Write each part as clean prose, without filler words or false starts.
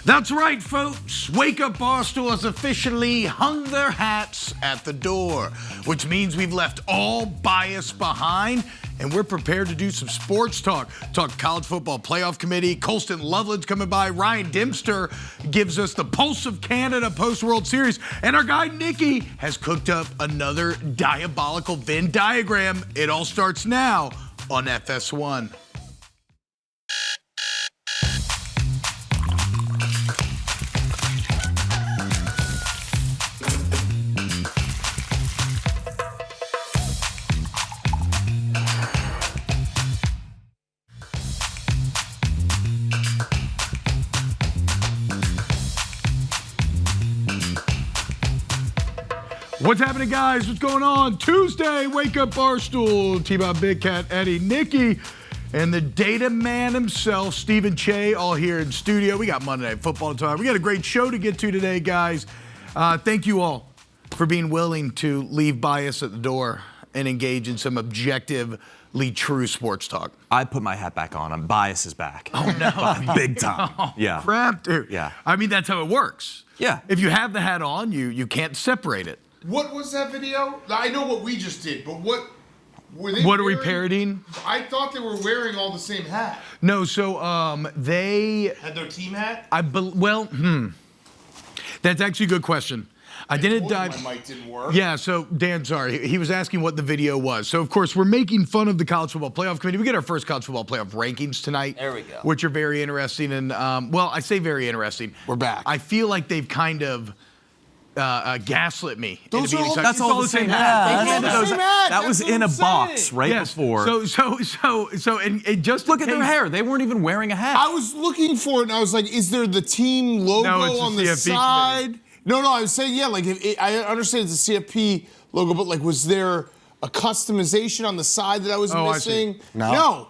That's right, folks. Wake Up Barstool has officially hung their hats at the door, which means we've left all bias behind, and we're prepared to do some sports talk. Talk college football playoff committee. Colston Loveland's coming by. Ryan Dempster gives us the pulse of Canada post-World Series. And our guy, Nicky, has cooked up another diabolical Venn diagram. It all starts now on FS1. What's happening, guys? What's going on? Tuesday, Wake Up Barstool. T-Bob, Big Cat, Eddie, Nicky, and the data man himself, Steven Cheah, all here in studio. We got Monday Night Football to talk. We got a great show to get to today, guys. Thank you all for being willing to leave bias at the door and engage in some objectively true sports talk. I put my hat back on. Bias is back. Oh, no. Big time. Oh, yeah. Crap, dude. Yeah. I mean, that's how it works. Yeah. If you have the hat on, you can't separate it. What was that video? I know what we just did, but what were they What are we wearing? parodying? I thought they were wearing all the same hat. No, so they Had their team hat? That's actually a good question. I didn't dive. My mic didn't work. Yeah, so Dan, sorry, he was asking what the video was. So of course we're making fun of the College Football Playoff Committee. We get our first College Football Playoff rankings tonight. There we go. Which are very interesting, and well, I say very interesting. We're back. I feel like they've kind of gaslit me. Those into are being all- excited. That's It's all the same hat. That's all the same hat. That was That's in a what I'm box saying. right Yes. before. So, and just Look at in their case- hair. They weren't even wearing a hat. I was looking for it, and I was like, is there the team logo No, it's the on the CFP side? committee. No, I was saying, yeah, like, I understand it's a CFP logo, but, like, was there a customization on the side that I was Oh, I see. missing? No.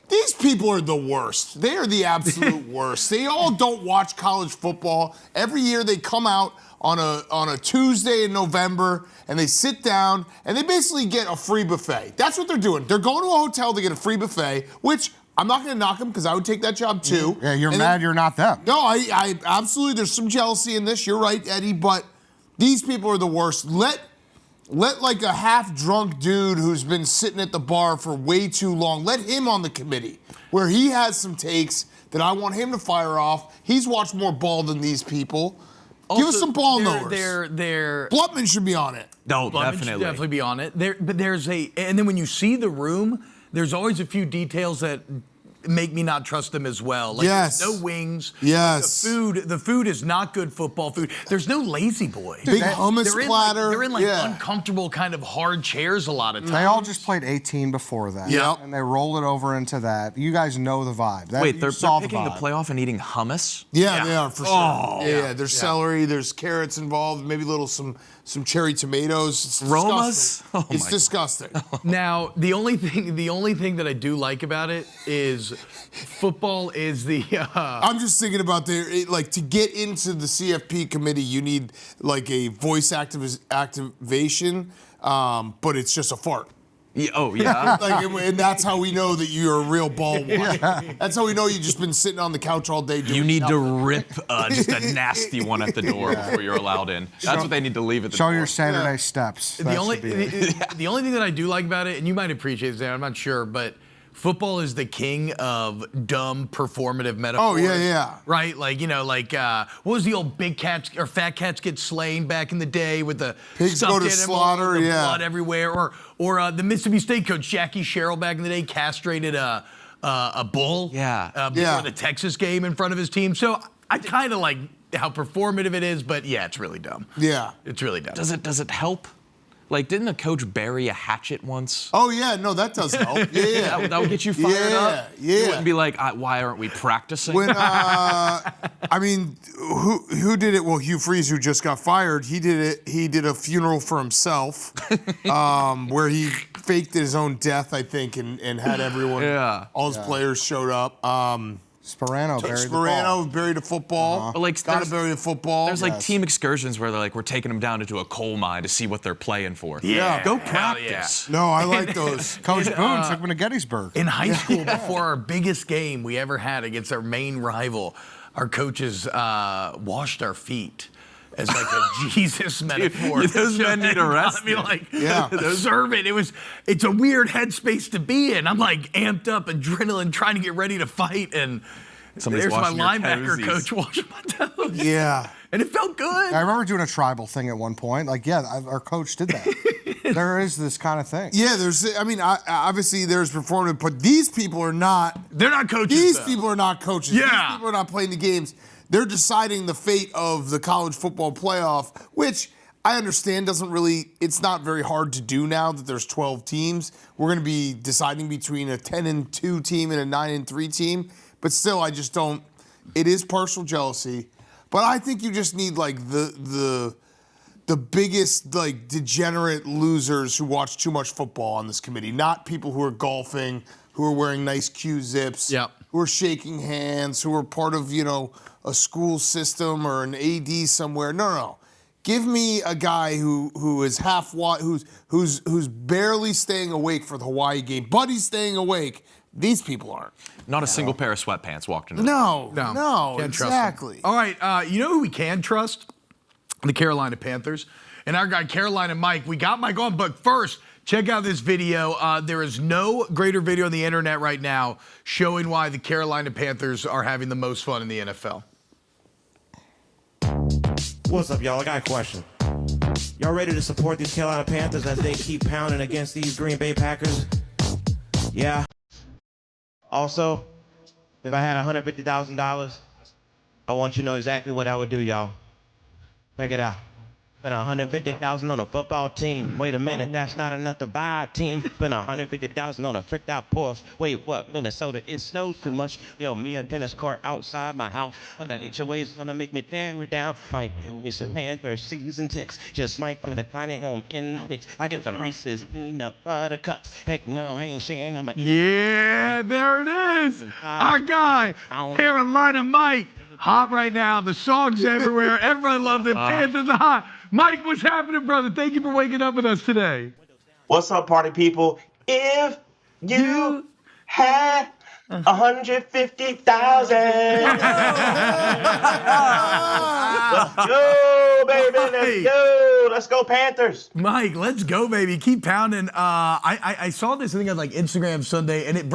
These people are the worst. They are the absolute worst. They all don't watch college football. Every year they come out on a Tuesday in November, and they sit down, and they basically get a free buffet. That's what they're doing. They're going to a hotel to get a free buffet, which I'm not going to knock them because I would take that job too. Yeah, you're And mad then- you're not them. No, I absolutely, there's some jealousy in this. You're right, Eddie, but these people are the worst. Let like a half-drunk dude who's been sitting at the bar for way too long, let him on the committee where he has some takes that I want him to fire off. He's watched more ball than these people. Give us some ball knowers. They're Blutman should be on it. No, Blutman should definitely be on it. But and then when you see the room, there's always a few details that make me not trust them as well. Like Yes. there's no wings. Yes. The food is not good football food. There's no lazy boy. Big hummus They're in platter. they're in yeah. uncomfortable kind of hard chairs a lot of times. They all just played 18 before that. Yep. And they rolled it over into that. You guys know the vibe. Wait, you they're saw picking the vibe. playoff and eating hummus? Yeah, they are for sure. Oh. Yeah, there's celery, there's carrots involved, maybe some cherry tomatoes. It's Romas? disgusting. Oh It's my- disgusting. Now, the only thing that I do like about it is football is the I'm just thinking about like to get into the CFP committee, you need like a voice activation, but it's just a fart. Yeah, oh, yeah. And that's how we know that you're a real ball one. That's how we know you've just been sitting on the couch all day doing You need to nothing. rip just a nasty one at the door before you're allowed in. That's what they need to leave at the Show door. your Saturday steps. That the only should be it. the only thing that I do like about it, and you might appreciate this, I'm not sure, but football is the king of dumb performative metaphors. Oh, yeah. Right? Like, what was the old big cats or fat cats get slain back in the day with the Pigs stuffed go to animals, slaughter, the yeah. blood everywhere, or the Mississippi State coach Jackie Sherrill back in the day castrated a bull Yeah. before the Texas game in front of his team. So I kind of like how performative it is, but yeah, it's really dumb. Yeah. It's really dumb. Does it help? Like, didn't a coach bury a hatchet once? Oh, yeah, no, that does help. Yeah. That would get you fired up? Yeah. You wouldn't be like, why aren't we practicing? When I mean, who did it? Well, Hugh Freeze, who just got fired, he did it. He did a funeral for himself, where he faked his own death, I think, and had everyone, all his players showed up. Sperano buried a football. But like, Gotta bury a football. There's like team excursions where they're like, we're taking them down into a coal mine to see what they're playing for. Yeah. Go Hell practice. No, I like those. Coach Boone took me to Gettysburg. In high school, before our biggest game we ever had against our main rival, our coaches washed our feet as like a Jesus metaphor. Dude, those men need arrested. I mean, like, a servant. It's a weird headspace to be in. I'm like amped up, adrenaline, trying to get ready to fight, and Somebody's there's my washing your linebacker toesies. coach washing my toes. Yeah. And it felt good. I remember doing a tribal thing at one point. Like, our coach did that. There is this kind of thing. Yeah, obviously there's performance, but these people are not. They're not coaches. These though. people are not coaches. Yeah. These people are not playing the games. They're deciding the fate of the college football playoff, which I understand it's not very hard to do now that there's 12 teams. We're going to be deciding between a 10-2 team and a 9-3 team. But still, I just don't. It is partial jealousy. But I think you just need like the biggest like degenerate losers who watch too much football on this committee, not people who are golfing, who are wearing nice Q-zips, who are shaking hands, who are part of, a school system or an AD somewhere. No. Give me a guy who is who's barely staying awake for the Hawaii game, but he's staying awake. These people aren't. Not a single pair of sweatpants walked into No, Can't trust exactly. them. All right, you know who we can trust? The Carolina Panthers. And our guy, Carolina Mike. We got Mike on, but first, check out this video. There is no greater video on the internet right now showing why the Carolina Panthers are having the most fun in the NFL. What's up, y'all? I got a question. Y'all ready to support these Carolina Panthers as they keep pounding against these Green Bay Packers? Yeah. Also, if I had $150,000, I want you to know exactly what I would do, y'all. Check it out. Spend $150,000 on a football team. Wait a minute, that's not enough to buy a team. Spend $150,000 on a tricked out Porsche. Wait, what? Minnesota, it snows too much. Yo, me a tennis court outside my house. But that HOA is gonna make me tear it down. Might give me some Panthers season ticks. Just might put a tiny home in the mix. I get some Reese's peanut butter cups. Heck no, I ain't saying I'm a Yeah, there it is. Our guy, Carolina Mike. Hot right now. The songs everywhere. Everyone loves it. Panthers are hot. Mike, what's happening, brother? Thank you for waking up with us today. What's up, party people? If you had 150,000, let's go, baby. Let's go. Let's go, Panthers. Mike, let's go, baby. Keep pounding. I saw this thing on like Instagram Sunday, and it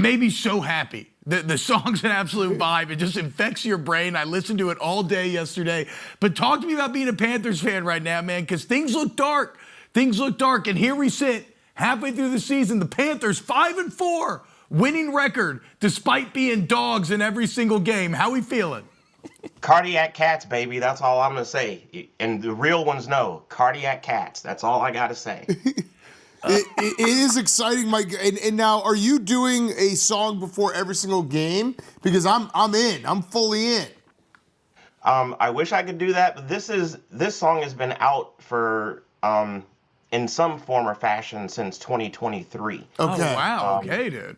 made me so happy. The song's an absolute vibe. It just infects your brain. I listened to it all day yesterday. But talk to me about being a Panthers fan right now, man, because things look dark. Things look dark. And here we sit, halfway through the season, the Panthers 5-4, winning record, despite being dogs in every single game. How we feeling? Cardiac cats, baby. That's all I'm going to say. And the real ones know. Cardiac cats. That's all I got to say. It is exciting, Mike. And now, are you doing a song before every single game? Because I'm in. I'm fully in. I wish I could do that, but this song has been out for in some form or fashion since 2023. Okay. Oh, wow. Okay, dude.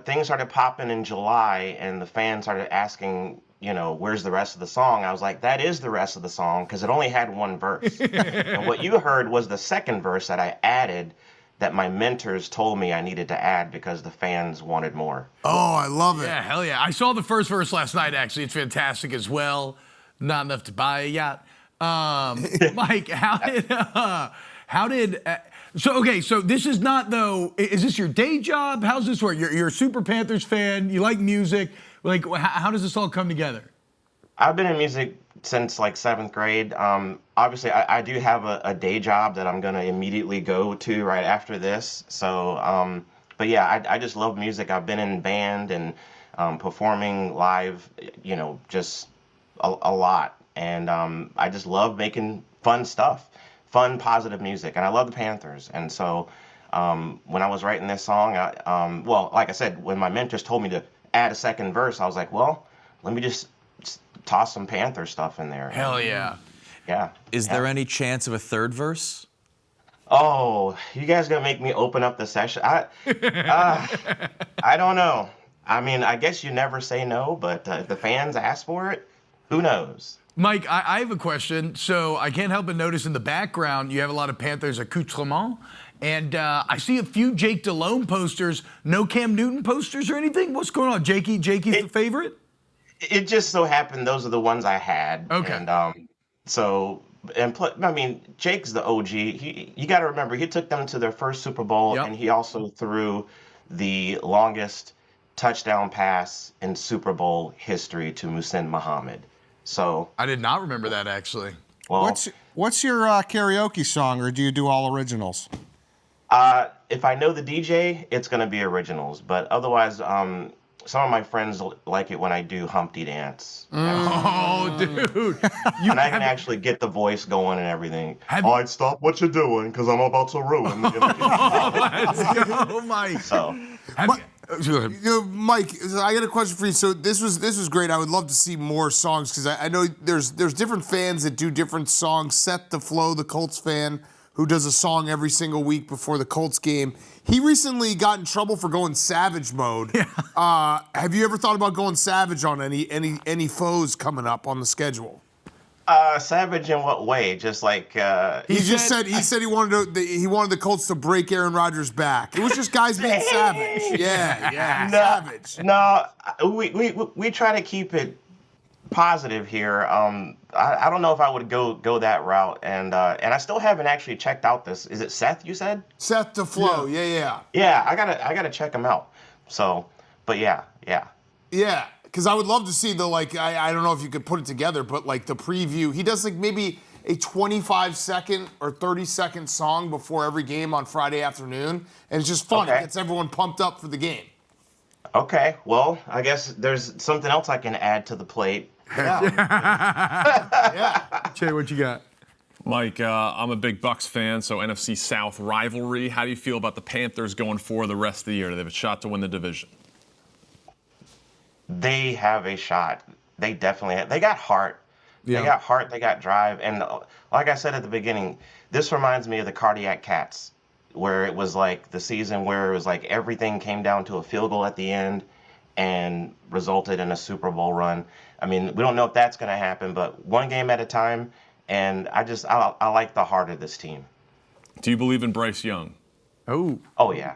Things started popping in July, and the fans started asking, where's the rest of the song? I was like, that is the rest of the song, because it only had one verse. And what you heard was the second verse that I added that my mentors told me I needed to add because the fans wanted more. Oh, I love it. Yeah, hell yeah. I saw the first verse last night, actually. It's fantastic as well. Not enough to buy a yacht. Mike, so this is not, though, is this your day job? How's this work? You're a super Panthers fan. You like music. Like, how does this all come together? I've been in music since like 7th grade. Obviously, I do have a day job that I'm going to immediately go to right after this. So, but yeah, I just love music. I've been in band and performing live, just a lot. And I just love making fun stuff, fun, positive music. And I love the Panthers. And so when I was writing this song, like I said, when my mentors told me to add a second verse, I was like, well, let me just toss some Panther stuff in there. Hell yeah. Yeah. Is there any chance of a third verse? Oh, you guys gonna make me open up the session? I don't know. I mean, I guess you never say no, but if the fans ask for it, who knows? Mike, I have a question. So I can't help but notice in the background, you have a lot of Panthers accoutrements. And I see a few Jake Delhomme posters, no Cam Newton posters or anything. What's going on? Jakey's the favorite? It just so happened those are the ones I had. Okay. And I mean, Jake's the OG. You got to remember, he took them to their first Super Bowl, Yep. and he also threw the longest touchdown pass in Super Bowl history to Muhsin Muhammad. So, I did not remember that, actually. well, What's your karaoke song, or do you do all originals? if I know the DJ, it's gonna be originals. But otherwise, some of my friends like it when I do Humpty Dance. Oh, dude. And I can actually get the voice going and everything. Have- All right, stop what you're doing, because I'm about to ruin. Let's go, Mike. So, Go ahead. You know, Mike, I got a question for you. So this was great. I would love to see more songs because I know there's different fans that do different songs. Seth DeFlo, the Colts fan, who does a song every single week before the Colts game. He recently got in trouble for going savage mode. Yeah. Have you ever thought about going savage on any foes coming up on the schedule? savage in what way? Just like He said he wanted the Colts to break Aaron Rodgers' back. It was just guys being savage. Yeah, savage. No, we try to keep it positive here. I don't know if I would go that route, and I still haven't actually checked out this. Is it Seth? You said Seth DeFlo. Yeah. Yeah, I gotta check him out. So, but yeah. Yeah, because I would love to see the I don't know if you could put it together, but like the preview. He does like maybe a 25-second or 30-second song before every game on Friday afternoon, and it's just fun. Okay. It gets everyone pumped up for the game. Okay, well, I guess there's something else I can add to the plate. Jay, what you got? Mike, I'm a big Bucks fan, so NFC South rivalry. How do you feel about the Panthers going for the rest of the year? Do they have a shot to win the division? They have a shot. They definitely have. They got heart. Yeah. They got heart. They got drive. And like I said at the beginning, this reminds me of the Cardiac Cats, where it was like the season where it was like everything came down to a field goal at the end and resulted in a Super Bowl run. I mean, we don't know if that's going to happen, but one game at a time. And I like the heart of this team. Do you believe in Bryce Young? Oh, Oh yeah.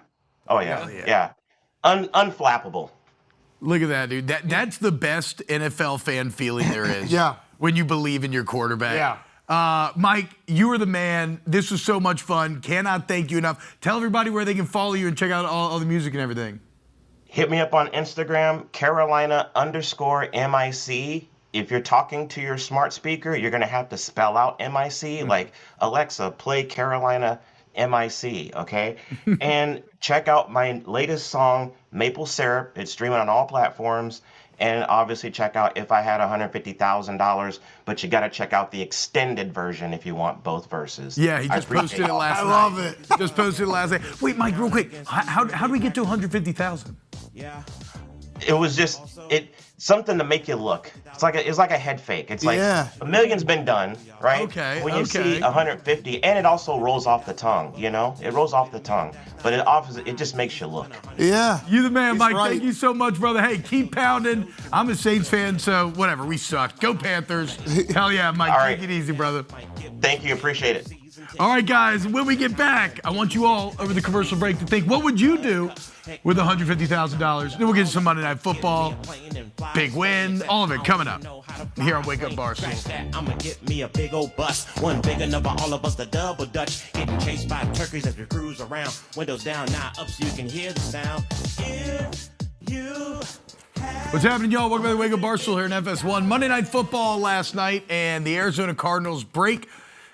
Unflappable. look at that, dude. That's the best NFL fan feeling there is. Yeah. When you believe in your quarterback. Yeah. Mike, you are the man. This was so much fun. Cannot thank you enough. Tell everybody where they can follow you and check out all the music and everything. Hit me up on Instagram, Carolina_MIC. If you're talking to your smart speaker, you're going to have to spell out MIC, like Alexa, play Carolina MIC, okay? And check out my latest song, Maple Syrup. It's streaming on all platforms. And obviously check out If I Had $150,000, but you got to check out the extended version if you want both verses. Yeah, he just posted it last night. I love it. Just posted it last night. Wait, Mike, real quick. How do we get to 150,000? Yeah. It was just something to make you look. It's like a head fake. It's like Yeah. a million's been done, right? Okay, When you okay. see 150, and it also rolls off the tongue. You know, it rolls off the tongue, but it just makes you look. Yeah. You the man, He's Mike. right. Thank you so much, brother. Hey, keep pounding. I'm a Saints fan, so whatever. We suck. Go Panthers. Hell yeah, Mike. All Take right. it easy, brother. Thank you, appreciate it. All right, guys, when we get back, I want you all over the commercial break to think, what would you do with $150,000? Then we'll get to some Monday Night Football, big win, all of it coming up here on Wake Up Barstool. I'ma get me a big old bus, one big enough for all of us to double dutch. Getting chased by turkeys as we cruise around. Windows down, now up so you can hear the sound. If you What's happening, y'all? Welcome to the Wake Up Barstool here in FS1. Monday Night Football last night, and the Arizona Cardinals break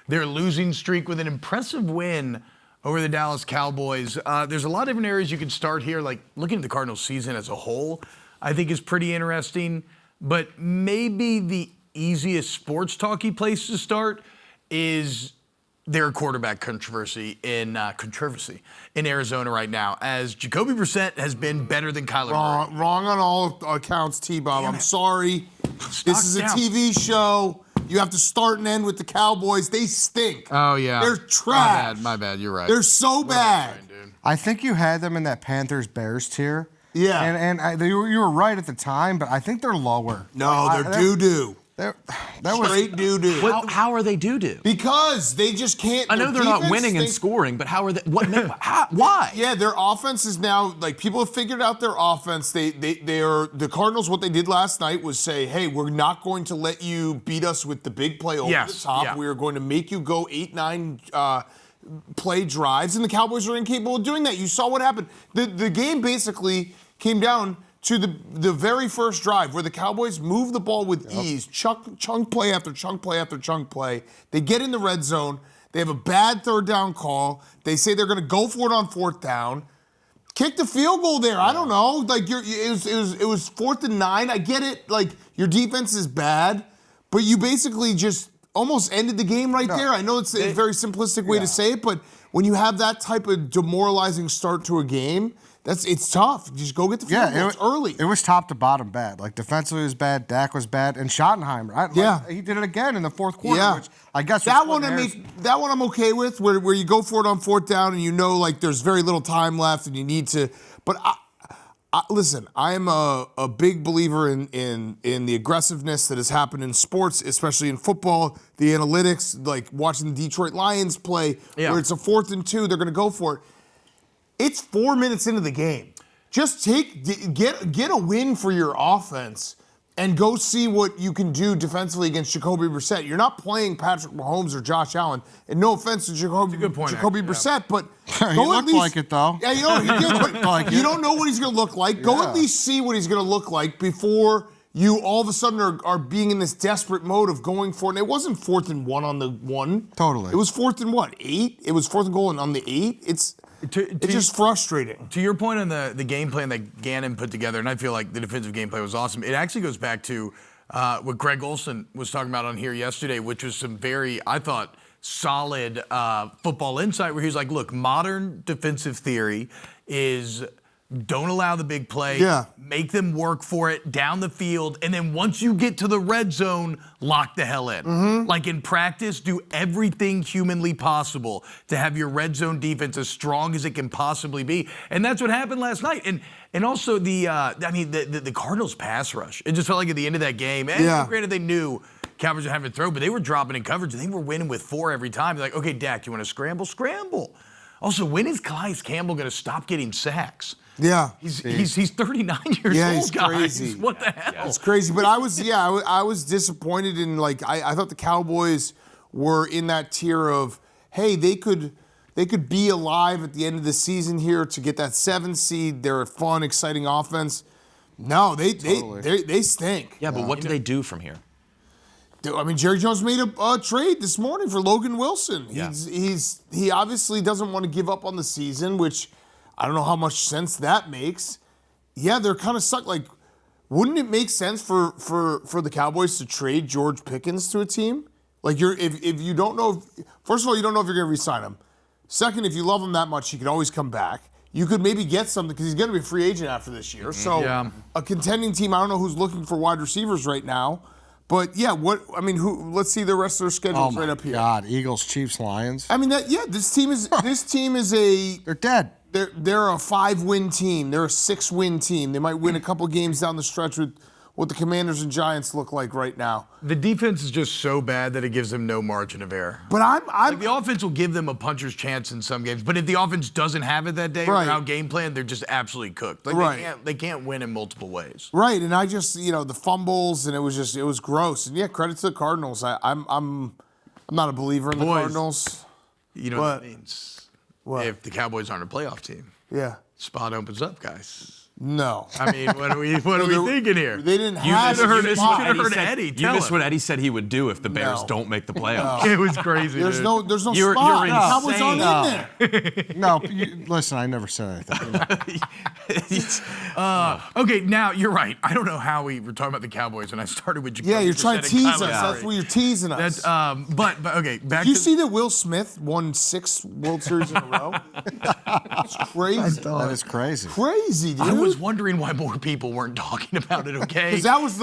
their losing streak with an impressive win over the Dallas Cowboys. There's a lot of different areas you can start here, like looking at the Cardinals season as a whole, I think is pretty interesting. But maybe the easiest sports talky place to start is their quarterback controversy in Arizona right now, as Jacoby Brissett has been better than Kyler Murray. Wrong on all accounts, T-Bob. I'm sorry. This is a down. TV show. You have to start and end with the Cowboys. They stink. Oh, yeah. They're trash. My bad. You're right. They're so bad. I think you had them in that Panthers-Bears tier. Yeah. And you were right at the time, but I think they're lower. No, they're doo-doo. That was Straight doo-doo. How are they doo-doo? Because they just can't. I know they're not winning and scoring, but how are they? Why? Yeah, their offense is now like people have figured out their offense. They are the Cardinals. What they did last night was say, "Hey, we're not going to let you beat us with the big play over the top. Yeah. We are going to make you go 8-9 play drives." And the Cowboys are incapable of doing that. You saw what happened. The game basically came down to the very first drive where the Cowboys move the ball with ease, chunk play after chunk play after chunk play. They get in the red zone. They have a bad third down call. They say they're going to go for it on fourth down. Kick the field goal there. I don't know. Like it was 4th and 9. I get it. Like your defense is bad, but you basically just almost ended the game right there. I know it's a very simplistic way to say it, but when you have that type of demoralizing start to a game, it's tough. Just go get the field goal. It's early. It was top to bottom bad. Like defensively was bad, Dak was bad, and Schottenheimer. He did it again in the fourth quarter. Which I guess that one I'm okay with, where you go for it on fourth down and you know like there's very little time left and you need to. But listen, I am a big believer in the aggressiveness that has happened in sports, especially in football. The analytics, like watching the Detroit Lions play, where it's a 4th and 2, they're going to go for it. It's 4 minutes into the game. Just get a win for your offense and go see what you can do defensively against Jacoby Brissett. You're not playing Patrick Mahomes or Josh Allen. And no offense to Jacoby Brissett, but he looked like it though. Yeah, you know he did. But you don't know what he's going to look like. Go at least see what he's going to look like before you all of a sudden are being in this desperate mode of going for it. And it wasn't 4th and 1 on the 1. Totally. It was 4th and 8? It was 4th and goal on the 8. It's just frustrating. To your point on the game plan that Gannon put together, and I feel like the defensive game play was awesome, it actually goes back to what Greg Olson was talking about on here yesterday, which was some very, I thought, solid football insight where he was like, look, modern defensive theory is don't allow the big play, make them work for it down the field, and then once you get to the red zone, lock the hell in. Like in practice, do everything humanly possible to have your red zone defense as strong as it can possibly be. And that's what happened last night. And also the Cardinals pass rush. It just felt like at the end of that game, and granted they knew Cowboys were having to throw, but they were dropping in coverage. They were winning with 4 every time. They're like, okay, Dak, you want to scramble? Scramble. Also, when is Calais Campbell going to stop getting sacks? Yeah, he's 39 years old. Yeah, he's guys. crazy. What the hell? It's crazy. But I was disappointed in I thought the Cowboys were in that tier of hey they could be alive at the end of the season here to get that 7 seed. They're a fun, exciting offense. No, they stink. Yeah, but what do they do from here? I mean, Jerry Jones made a trade this morning for Logan Wilson. Yeah. He obviously doesn't want to give up on the season, which I don't know how much sense that makes. Yeah, they're kind of stuck. Like, wouldn't it make sense for the Cowboys to trade George Pickens to a team? Like, if you don't know, first of all, you don't know if you're going to re-sign him. Second, if you love him that much, he can always come back. You could maybe get something because he's going to be a free agent after this year. So a contending team, I don't know who's looking for wide receivers right now. But yeah, let's see the rest of their schedules right up here. Oh my God, Eagles, Chiefs, Lions. I mean this team is they're dead. They're a 5-win team. They're a 6-win team. They might win a couple games down the stretch with what the Commanders and Giants look like right now. The defense is just so bad that it gives them no margin of error. But like the offense will give them a puncher's chance in some games, but if the offense doesn't have it that day or out game plan, they're just absolutely cooked. Like they can't win in multiple ways. Right, and I just the fumbles and it was gross. And yeah, credit to the Cardinals. I'm not a believer in the Cardinals. You know what that means? What? If the Cowboys aren't a playoff team, spot opens up, guys. No. I mean, what are we thinking here? They didn't have You should have heard Eddie. You missed what Eddie said he would do if the Bears don't make the playoffs. It was crazy. There's dude. no spot. You're The Cowboys aren't in there. No, listen, I never said anything. Okay, now you're right. I don't know how we were talking about the Cowboys, and I started with Jacoby. Yeah, you're trying to tease us. Kyler That's what you're teasing us. That's but okay. Back Did you to see that Will Smith won 6 World Series in a row? It's crazy. That is crazy. Crazy, dude. I was wondering why more people weren't talking about it. Okay, because that was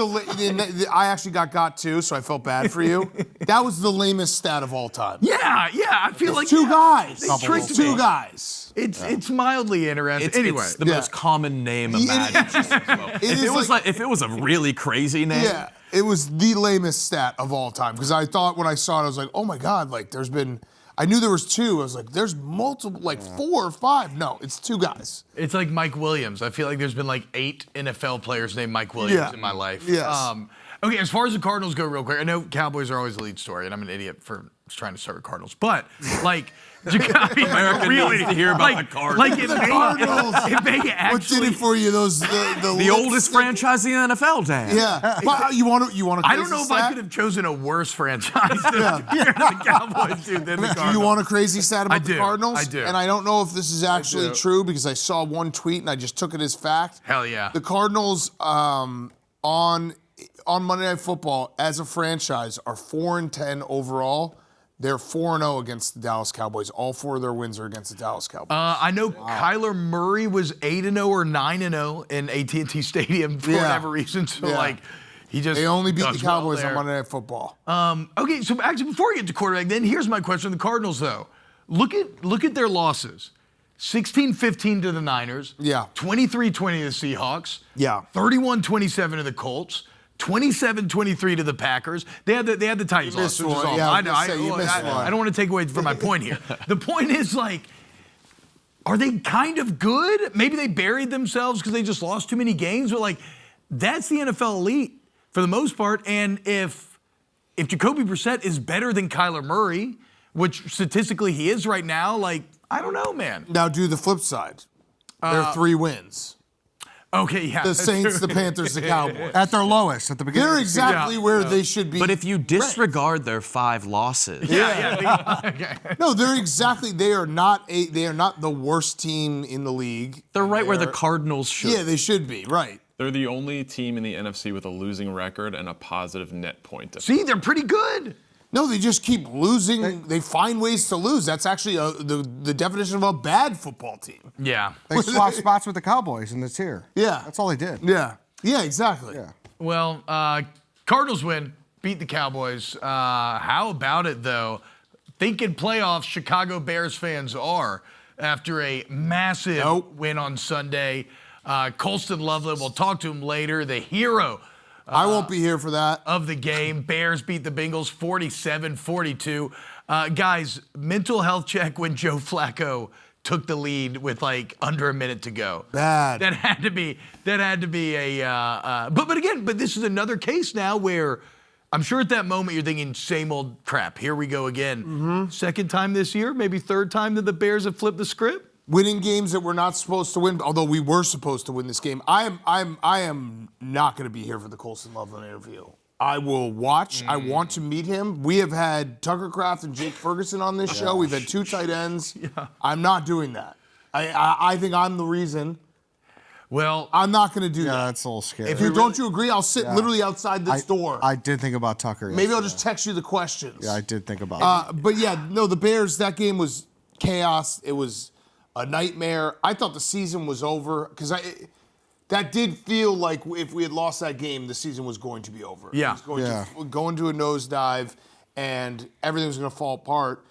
I actually got too, so I felt bad for you. That was the lamest stat of all time. Yeah. I feel like 2 guys. They tricked me. 2 guys. It's mildly interesting. Anyway, it's the most common name imaginable. If it was a really crazy name, It was the lamest stat of all time because I thought when I saw it, I was like, oh my God, like there's been. I knew there was 2. I was like, there's multiple, like 4 or 5. No, it's 2 guys. It's like Mike Williams. I feel like there's been like 8 NFL players named Mike Williams in my life. Yes. Okay, as far as the Cardinals go, real quick, I know Cowboys are always the lead story, and I'm an idiot for trying to start with Cardinals, but like, America really needs to hear about the Cardinals. Like The Cardinals. It may actually. What did it for you? The oldest franchise in the NFL, Dan. Yeah. Well, you want to? I don't know if I could have chosen a worse franchise than the Cowboys do than the Cardinals. Do you want a crazy stat about the Cardinals? I do. And I don't know if this is actually true because I saw one tweet and I just took it as fact. Hell yeah. The Cardinals on Monday Night Football as a franchise are 4-10 overall. They're 4-0 against the Dallas Cowboys. All 4 of their wins are against the Dallas Cowboys. I know Kyler Murray was 8-0 or 9-0 in AT&T Stadium for whatever reason. So they only beat the Cowboys on Monday Night Football. Okay, so actually before we get to quarterback, then here's my question: the Cardinals, though, look at their losses. 16-15 to the Niners. Yeah. 23-20 to the Seahawks. Yeah. 31-27 to the Colts. 27-23 to the Packers. They had the Titans loss, which is awful. Yeah, I don't want to take away from my point here. The point is, like, are they kind of good? Maybe they buried themselves because they just lost too many games, but like, that's the NFL elite for the most part. And if Jacoby Brissett is better than Kyler Murray, which statistically he is right now, like, I don't know, man. Now do the flip side. There are 3 wins. Okay, yeah. The Saints, the Panthers, the Cowboys. At their lowest, at the beginning. They're exactly where they should be. But if you disregard their 5 losses, no, they're exactly. They are not the worst team in the league. they're right where the Cardinals should. Yeah, they should be right. They're the only team in the NFC with a losing record and a positive net point difference. See, they're pretty good. No, they just keep losing. They find ways to lose. That's actually the definition of a bad football team. Yeah. They swapped spots with the Cowboys in this tier. Yeah. That's all they did. Yeah, exactly. Yeah. Well, Cardinals win, beat the Cowboys. How about it, though? Thinking playoffs Chicago Bears fans are after a massive win on Sunday. Colston Loveland, we'll talk to him later, the hero I won't be here for that. of the game. Bears beat the Bengals 47-42. Guys, mental health check when Joe Flacco took the lead with like under a minute to go. Bad. That had to be a. But this is another case now where I'm sure at that moment you're thinking, same old crap. Here we go again. Mm-hmm. Second time this year, maybe third time that the Bears have flipped the script. Winning games that we're not supposed to win, although we were supposed to win this game. I am not going to be here for the Colston Loveland interview. I will watch. I want to meet him. We have had Tucker Kraft and Jake Ferguson on this show. We've had 2 tight ends. Yeah. I'm not doing that. I think I'm the reason. Well, I'm not going to do that. Yeah, that's a little scary. Don't you agree? I'll sit literally outside this door. I did think about Tucker. Maybe I'll just text you the questions. Yeah, I did think about it. But yeah, no, the Bears, that game was chaos. It was a nightmare. I thought the season was over because that did feel like if we had lost that game, the season was going to be over. Yeah. It was going to go into a nosedive and everything was going to fall apart.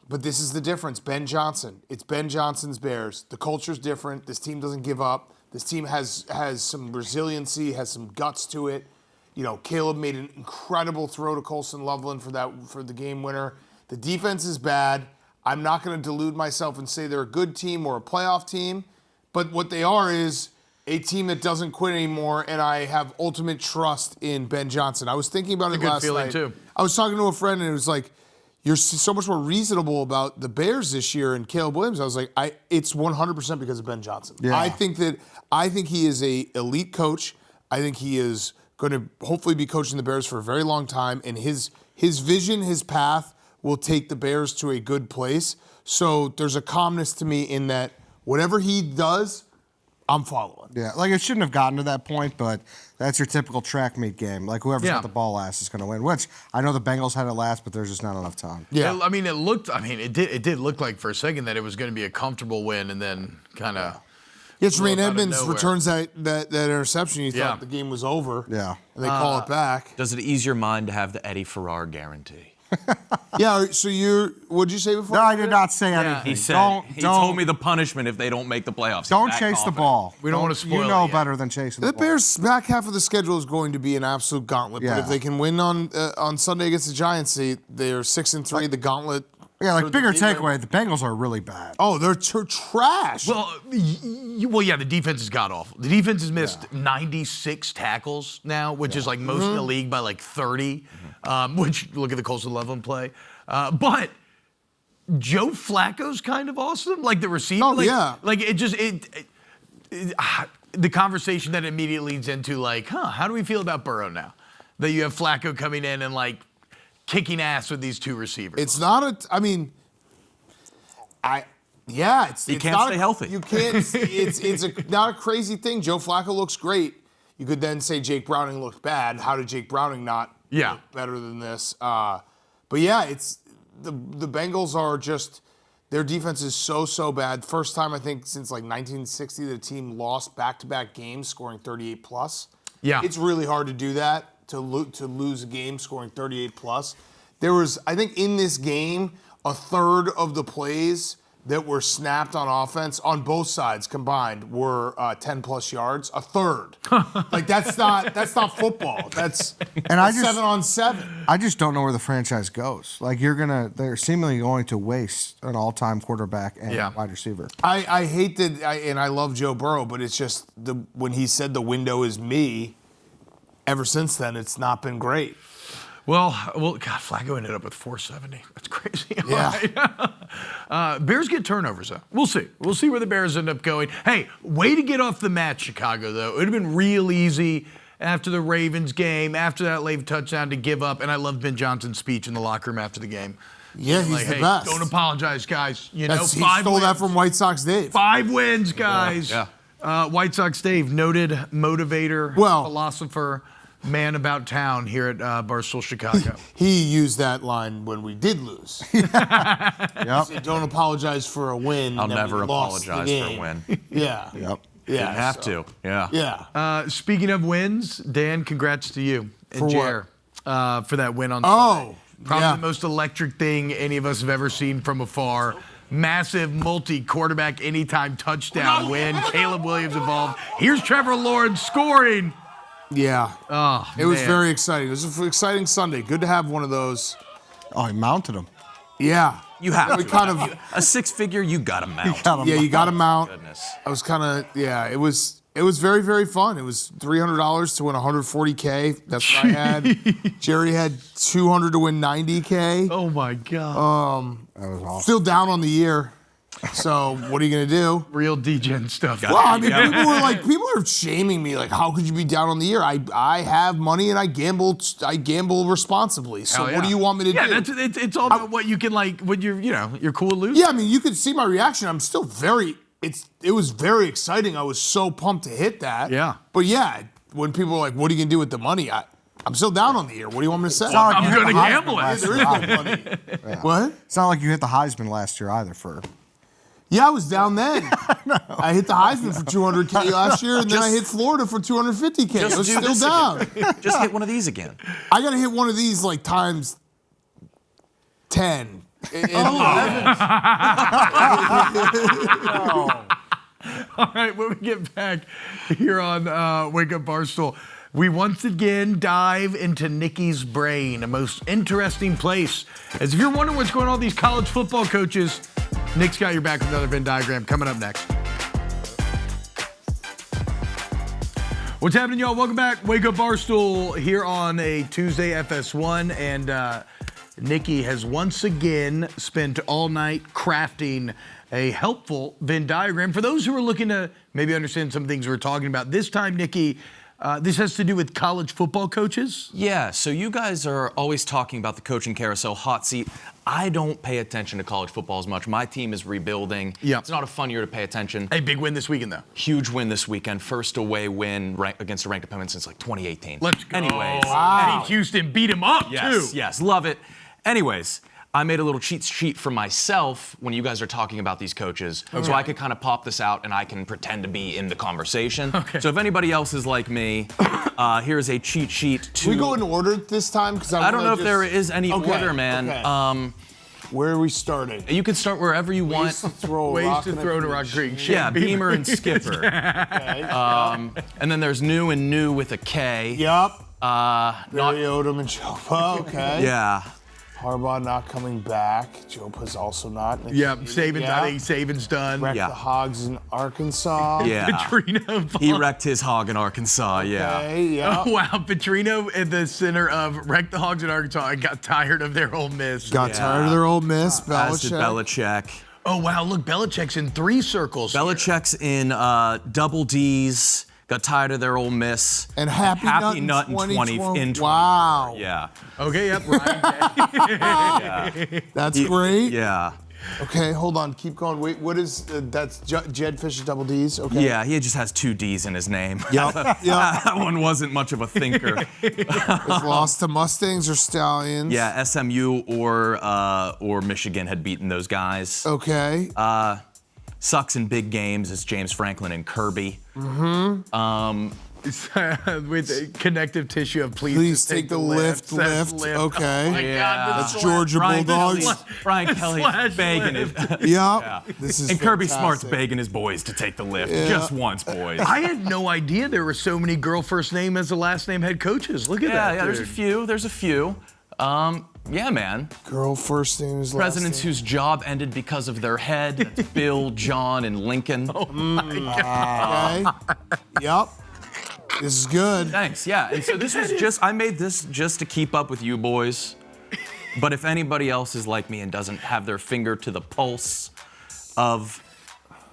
But this is the difference. Ben Johnson. It's Ben Johnson's Bears. The culture's different. This team doesn't give up. This team has some resiliency, has some guts to it. You know, Caleb made an incredible throw to Colston Loveland for the game winner. The defense is bad. I'm not going to delude myself and say they're a good team or a playoff team, but what they are is a team that doesn't quit anymore, and I have ultimate trust in Ben Johnson. I was thinking about it last night. Too. I was talking to a friend, and it was like, you're so much more reasonable about the Bears this year and Caleb Williams. I was like, it's 100% because of Ben Johnson. Yeah. I think he is a elite coach. I think he is going to hopefully be coaching the Bears for a very long time, and his vision, his path will take the Bears to a good place. So there's a calmness to me in that whatever he does, I'm following. Yeah, like it shouldn't have gotten to that point, but that's your typical track meet game. Like whoever's got the ball last is going to win. Which I know the Bengals had it last, but there's just not enough time. Yeah, it did look like for a second that it was going to be a comfortable win, and then kind of. Yeah, Tremaine Edmonds returns that interception. You thought the game was over. Yeah, and they call it back. Does it ease your mind to have the Eddie Farrar guarantee? Yeah, so what'd you say before? No, I did not say anything. He said he told me the punishment if they don't make the playoffs. Don't chase the ball. We don't want to spoil You know it yet. better than chasing the The ball. Bears' back half of the schedule is going to be an absolute gauntlet. Yeah. But if they can win on Sunday against the Giants, they're 6-3. The gauntlet. Yeah, like for bigger the defense. takeaway, the Bengals are really bad. Oh, they're trash. Well, yeah, the defense has got awful. The defense has missed 96 tackles now, which is like most in the league by like 30. Which look at the Colston Loveland play. But Joe Flacco's kind of awesome. Like the receiver. Oh, yeah. Like the conversation that immediately leads into like, how do we feel about Burrow now? That you have Flacco coming in and like kicking ass with these two receivers. It's not a. I mean, it's. He it's can't not stay a, healthy. You can't. It's not a crazy thing. Joe Flacco looks great. You could then say Jake Browning looked bad. How did Jake Browning not look better than this? But yeah, it's the Bengals are just. Their defense is so bad. First time I think since like 1960 the team lost back-to-back games scoring 38 plus. Yeah. It's really hard to do that. To lose a game scoring 38 plus. There was, I think in this game, a third of the plays that were snapped on offense on both sides combined were 10 plus yards. A third. Like that's not football. That's 7-on-7. I just don't know where the franchise goes. Like they're seemingly going to waste an all-time quarterback and wide receiver. I hate that, and I love Joe Burrow, but it's just when he said the window is me. Ever since then, it's not been great. Well, God, Flacco ended up with 470. That's crazy. Yeah. Bears get turnovers, though. We'll see. We'll see where the Bears end up going. Hey, way to get off the mat, Chicago, though. It would have been real easy after the Ravens game, after that late touchdown to give up. And I loved Ben Johnson's speech in the locker room after the game. Yeah, he's the best. Don't apologize, guys. You know, He 5 stole wins. that from White Sox Dave. 5 wins, guys. Yeah. White Sox Dave, noted motivator, Well- philosopher, man about town here at Barstool, Chicago. He used that line when we did lose. Yep. He said, don't apologize for a win. I'll then never we lost the apologize for a game. win. Yeah. Yep. Yeah. Didn't have to. Yeah. Yeah. Speaking of wins, Dan, congrats to you and For Jer for that win on Oh, Sunday. Probably yeah. the most electric thing any of us have ever seen from afar. Massive multi-quarterback anytime touchdown win. Caleb Williams involved. Here's Trevor Lawrence scoring. Yeah. Oh, It was man. very exciting. It was an exciting Sunday. Good to have one of those. Oh, he mounted him. Yeah. You have We to. kind of. A 6-figure, you got to mount. Yeah, you got to mount. Goodness. I was kind of, it was very, very fun. It was $300 to win $140K. That's what I had. Jerry had $200 to win $90K. Oh, my God. That was awesome. Still down on the year. So what are you going to do? Real degen stuff. Well, I mean, people are shaming me. Like, how could you be down on the year? I have money and I gamble responsibly. So Hell what do you want me to do? Yeah, it's all about what you can, like, when you're cool to lose. Yeah, I mean, you could see my reaction. I'm still it was very exciting. I was so pumped to hit that. Yeah. But yeah, when people are like, what are you going to do with the money? I'm still down on the year. What do you want me to say? not like I'm you going hit to the Heisman gamble it. last There year is no either. money. What? It's not like you hit the Heisman last year either for. Yeah, I was down then. I hit the Heisman for $200K last year, and then I hit Florida for $250K. I was do still this down. again. Just hit one of these again. I got to hit one of these like times 10. All right, when we get back here on Wake Up Barstool, we once again dive into Nicky's brain, a most interesting place. As if you're wondering what's going on with these college football coaches, Nick's got your back with another Venn diagram coming up next. What's happening, y'all? Welcome back. Wake Up Barstool here on a Tuesday FS1. And Nicky has once again spent all night crafting a helpful Venn diagram for those who are looking to maybe understand some things we're talking about. This time, Nicky, this has to do with college football coaches. Yeah, so you guys are always talking about the coaching carousel hot seat. I don't pay attention to college football as much. My team is rebuilding. Yeah. It's not a fun year to pay attention. A big win this weekend, though. Huge win this weekend. First away win against a ranked opponent since like 2018. Let's go. Anyways. Wow. Houston beat him up, too. Yes, love it. Anyways, I made a little cheat sheet for myself when you guys are talking about these coaches, so I could kind of pop this out and I can pretend to be in the conversation. Okay. So if anybody else is like me, here's a cheat sheet to. We go in order this time because I don't know if there is any order, man. Okay. Where are we starting? You can start wherever you want. Ways to throw Ways rock to in a throw to creek. Rock Creek. Yeah, Beamer and Skipper. Okay. And then there's New and New with a K. Yup. Not. Barry Odom and Jopa. Okay. Yeah. Harbaugh not coming back. Jopa's also not. Yeah, Saban's. Yeah. I think Saban's done. Wrecked Yeah. the Hogs in Arkansas. Yeah. Petrino. He wrecked his hog in Arkansas. Yeah. Okay, yeah. Oh, wow. Petrino at the center of Wreck the Hogs in Arkansas and got tired of their Ole Miss. Got tired of their old miss. As did Belichick. Belichick. Oh, wow. Look, Belichick's in 3 circles. here. Belichick's in double D's. Got tired of their Ole Miss. And Happy Nut in 20 in 20. Wow. Yeah. Okay, yep. Ryan. That's great. Yeah. Okay, hold on. Keep going. Wait, what is that's Jed Fisher double D's? Okay. Yeah, he just has 2 D's in his name. Yep. That one wasn't much of a thinker. It's lost to Mustangs or Stallions. Yeah, SMU or Michigan had beaten those guys. Okay. Sucks in big games is James Franklin and Kirby. With connective tissue of please Please just take the lift. Says Okay. Oh my God, That's this Georgia Brian Bulldogs. Kelly- Brian Kelly's Slash begging lift. his, Yep. This is and Kirby fantastic. Smart's begging his boys to take the lift just once, boys. I had no idea there were so many girl first name as the last name head coaches. Look at that. Yeah, there's a dude. few. There's a few. Yeah, man. Girl first name is last Presidents name. whose job ended because of their head. That's Bill, John, and Lincoln. Okay. Yep. This is good. Thanks. Yeah. And so this was just, I made this just to keep up with you boys. But if anybody else is like me and doesn't have their finger to the pulse of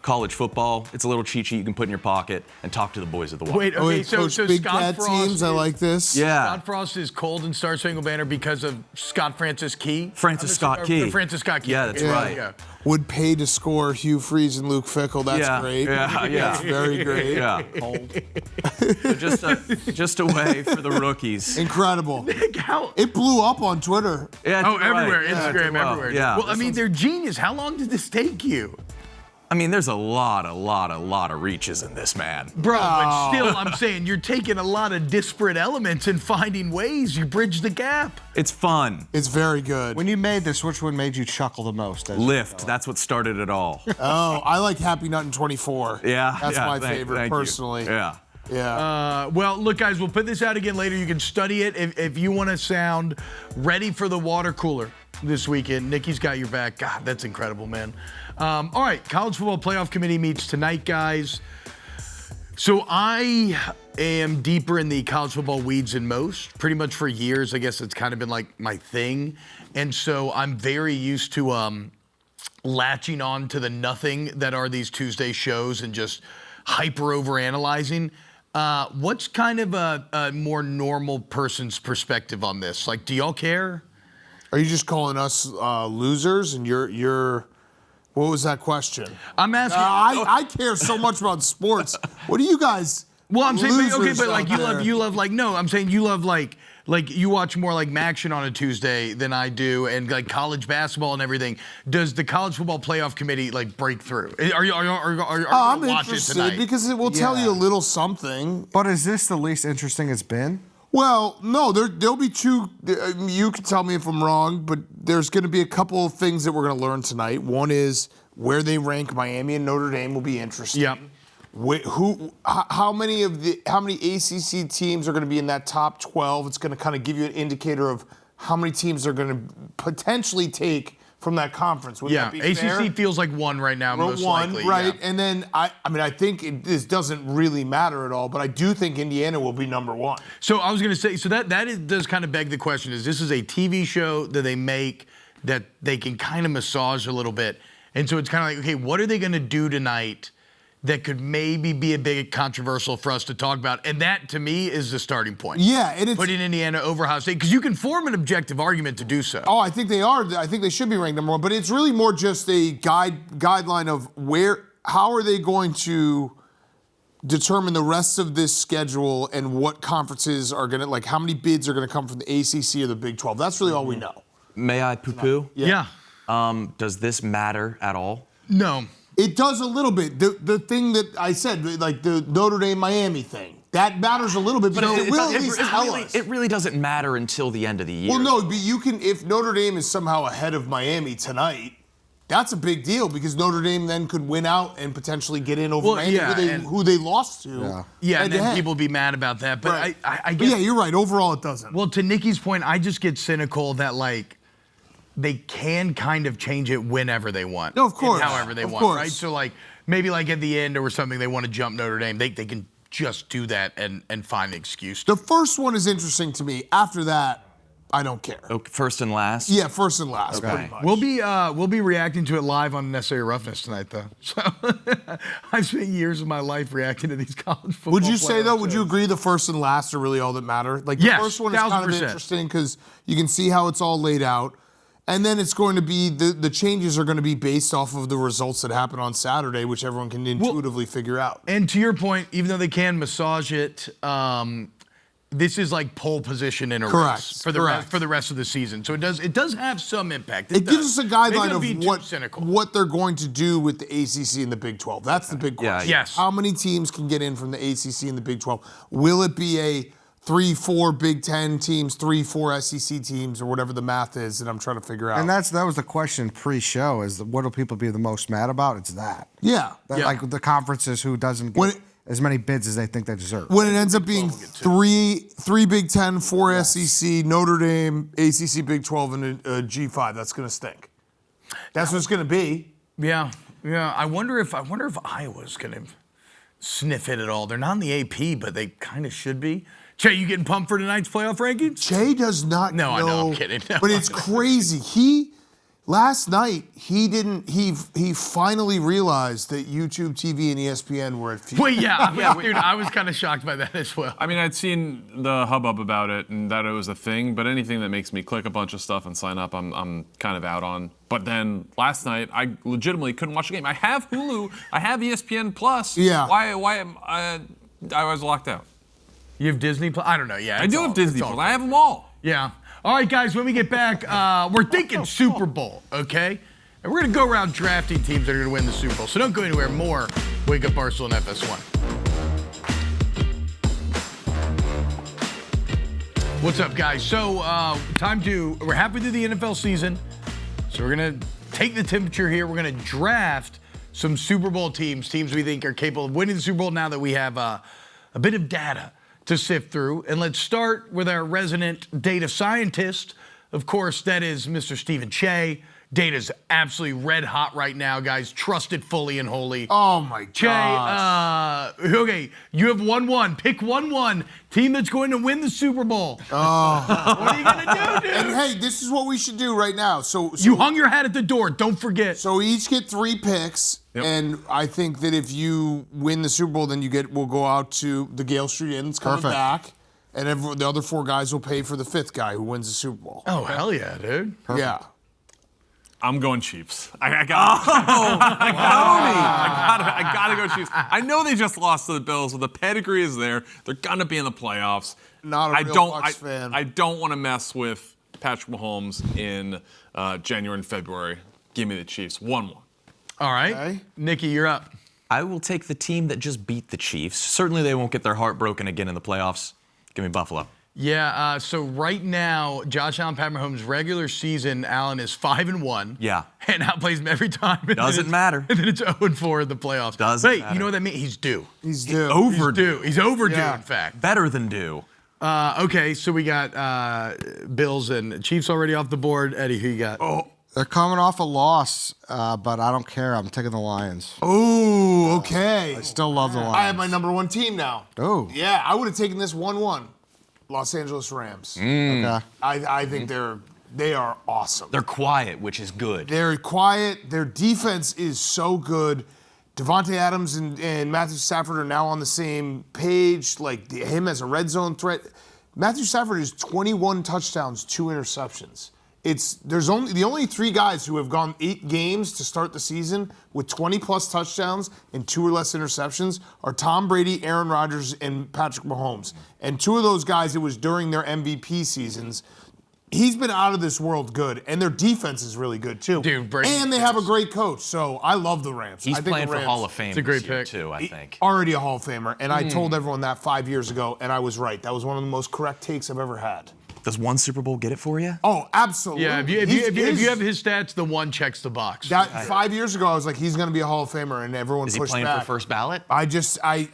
college football, it's a little cheat sheet you can put in your pocket and talk to the boys of the Wild. Wait, okay, Oh, wait, so Coach Big Scott Cat Frost teams. is, I like this. Yeah. Scott Frost is cold in Star Spangled Banner because of Scott Francis Key. Francis Scott Key. Francis Scott Key. Yeah, that's Okay, right. yeah. Would pay to score Hugh Freeze and Luke Fickell. That's Yeah, great. yeah, yeah. That's very great. Yeah. So just a way for the rookies. Incredible. Nick, how? It blew up on Twitter. Yeah, Oh, it's right. everywhere, Yeah, Instagram, it's well. everywhere. Yeah. Well, I mean, they're genius. How long did this take you? I mean, there's a lot of reaches in this, man. Bro, but still, I'm saying you're taking a lot of disparate elements and finding ways you bridge the gap. It's fun. It's very good. When you made this, which one made you chuckle the most? Lift. That's what started it all. Oh, I like Happy Nut in 24. Yeah. That's yeah, my favorite thank you. personally. Yeah. Yeah. Well, look, guys, we'll put this out again later. You can study it if you want to sound ready for the water cooler this weekend. Nikki's got your back. God, that's incredible, man. All right, College Football Playoff Committee meets tonight, guys. So I am deeper in the college football weeds than most. Pretty much for years, I guess it's kind of been like my thing. And so I'm very used to latching on to the nothing that are these Tuesday shows and just hyper overanalyzing. What's kind of a more normal person's perspective on this? Like, do y'all care? Are you just calling us losers? And you're. What was that question? I'm asking. I care so much about sports. What do you guys? Well, I'm saying, okay, losers but like out you there? love like no, I'm saying you love like you watch more like Maction on a Tuesday than I do, and like college basketball and everything. Does the College Football Playoff Committee like break through? Are you I'm watch it interested tonight? because it will tell Yeah. you a little something. But is this the least interesting it's been? Well, no, there'll be two. You can tell me if I'm wrong, but there's going to be a couple of things that we're going to learn tonight. One is where they rank Miami and Notre Dame will be interesting. Yep. How many ACC teams are going to be in that top 12? It's going to kind of give you an indicator of how many teams are going to potentially take from that conference. Would Yeah, that be ACC fair? feels like one right now, most One, likely. right? Yeah. And then I think this doesn't really matter at all, but I do think Indiana will be number one. So I was going to say, so that does kind of beg the question: is this is a TV show that they make that they can kind of massage a little bit, and so it's kind of like, okay, what are they going to do tonight that could maybe be a big controversial for us to talk about? And that, to me, is the starting point. Yeah, and it's Putting Indiana over Ohio State, because you can form an objective argument to do so. Oh, I think they are. I think they should be ranked number one. But it's really more just a guideline of how are they going to determine the rest of this schedule and what conferences are going to, like, how many bids are going to come from the ACC or the Big 12. That's really all we know. May I poo-poo? Yeah. Does this matter at all? No. It does a little bit. The thing that I said, like the Notre Dame-Miami thing, that matters a little bit, but it will at least tell us. It really doesn't matter until the end of the year. Well, no, but you can, if Notre Dame is somehow ahead of Miami tonight, that's a big deal because Notre Dame then could win out and potentially get in over Miami, who they lost to. Yeah, and then people be mad about that. But Right. I But guess. yeah, you're right. Overall, it doesn't. Well, to Nikki's point, I just get cynical that, like, they can kind of change it whenever they want. No, of course. And however they Of want, course. right? So, like, maybe, like, at the end or something, they want to jump Notre Dame. They can just do that and find an excuse. The first one is interesting to me. After that, I don't care. Okay, first and last? Yeah, first and last, Okay. pretty much. We'll be reacting to it live on Necessary Roughness tonight, though. So I've spent years of my life reacting to these college football. Would you say, though, playoff would you shows. agree the first and last are really all that matter? Like, the Yes, first one is kind of 1000%. interesting because you can see how it's all laid out. And then it's going to be, the changes are going to be based off of the results that happen on Saturday, which everyone can intuitively figure out. And to your point, even though they can massage it, this is like pole position in a race for the rest of the season. So it does have some impact. It gives us a guideline Maybe of what they're going to do with the ACC and the Big 12. That's the big question. Yes. How many teams can get in from the ACC and the Big 12? Will it be a 3-4 Big 10 teams, 3-4 SEC teams, or whatever the math is that I'm trying to figure out? And that was the question pre-show: is what do people be the most mad about? It's that. Yeah. Like the conferences who doesn't get as many bids as they think they deserve. When it ends up being three Big 10, 4 SEC, Notre Dame, ACC, Big 12, and a G5, that's going to stink. That's what it's going to be. Yeah. I wonder if Iowa's going to sniff it at all. They're not in the AP, but they kind of should be. Che, you getting pumped for tonight's playoff rankings? Che does not know. No, I know, I'm kidding. No, but it's crazy. Last night, he finally realized that YouTube TV and ESPN were at feud. Wait, dude, I was kind of shocked by that as well. I mean, I'd seen the hubbub about it and that it was a thing, but anything that makes me click a bunch of stuff and sign up, I'm kind of out on. But then last night, I legitimately couldn't watch the game. I have Hulu, I have ESPN Plus. Yeah. Why am I was locked out? You have Disney Plus? I don't know. Yeah, I do have Disney Plus. I have them all. Yeah. All right, guys, when we get back, we're thinking Super Bowl, okay? And we're going to go around drafting teams that are going to win the Super Bowl. So don't go anywhere. More Wake Up Barstool and FS1. What's up, guys? So we're halfway through the NFL season. So we're going to take the temperature here. We're going to draft some Super Bowl teams we think are capable of winning the Super Bowl now that we have a bit of data to sift through. And let's start with our resident data scientist. Of course, that is Mr. Steven Cheah. Data's absolutely red hot right now, guys. Trust it fully and wholly. Oh, my gosh. Cheah, okay, you have 1-1. Pick 1-1. Team that's going to win the Super Bowl. Oh. What are you going to do, dude? And hey, this is what we should do right now. So you hung your hat at the door. Don't forget. So we each get 3 picks. Yep. And I think that if you win the Super Bowl, then we'll go out to the Gale Street Inn. It's coming back. And the other 4 guys will pay for the 5th guy who wins the Super Bowl. Oh, hell yeah, dude. Perfect. Yeah. I'm going Chiefs. I gotta go Chiefs. I know they just lost to the Bills, so the pedigree is there. They're gonna be in the playoffs. Not a real Bucs fan. I don't want to mess with Patrick Mahomes in January and February. Give me the Chiefs. 1-1. All right. Okay. Nikki, you're up. I will take the team that just beat the Chiefs. Certainly they won't get their heart broken again in the playoffs. Give me Buffalo. Yeah, so right now, Josh Allen, Pat Mahomes' regular season, Allen is 5-1. Yeah. And outplays him every time. Doesn't matter. And then it's 0-4 in the playoffs. Doesn't matter. You know what that means? He's due. He's due. Overdue. He's overdue, Yeah. in fact. Better than due. Okay, so we got Bills and Chiefs already off the board. Eddie, who you got? Oh. They're coming off a loss, but I don't care. I'm taking the Lions. Oh, okay. I still love the Lions. I have my number 1 team now. Oh. Yeah, I would have taken this 1-1. Los Angeles Rams. Okay. I think they are awesome. They're quiet, which is good. They're quiet. Their defense is so good. Devontae Adams and Matthew Stafford are now on the same page. Like him as a red zone threat. Matthew Stafford is 21 touchdowns, 2 interceptions. The only 3 guys who have gone 8 games to start the season with 20+ touchdowns and 2 or less interceptions are Tom Brady, Aaron Rodgers, and Patrick Mahomes. And 2 of those guys, it was during their MVP seasons. he's been out of this world good, and their defense is really good too. Dude, Brady and they have a great coach, so I love the Rams. He's I think playing the for Rams, Hall of Fame. It's a great this year, pick. too. I think. Already a Hall of Famer, and I told everyone that 5 years ago, and I was right. That was one of the most correct takes I've ever had. Does one Super Bowl get it for you? Oh, absolutely. Yeah, if you have his stats, the one checks the box. That 5 years ago, I was like, he's going to be a Hall of Famer, and everyone Is he pushed playing back. for first ballot? I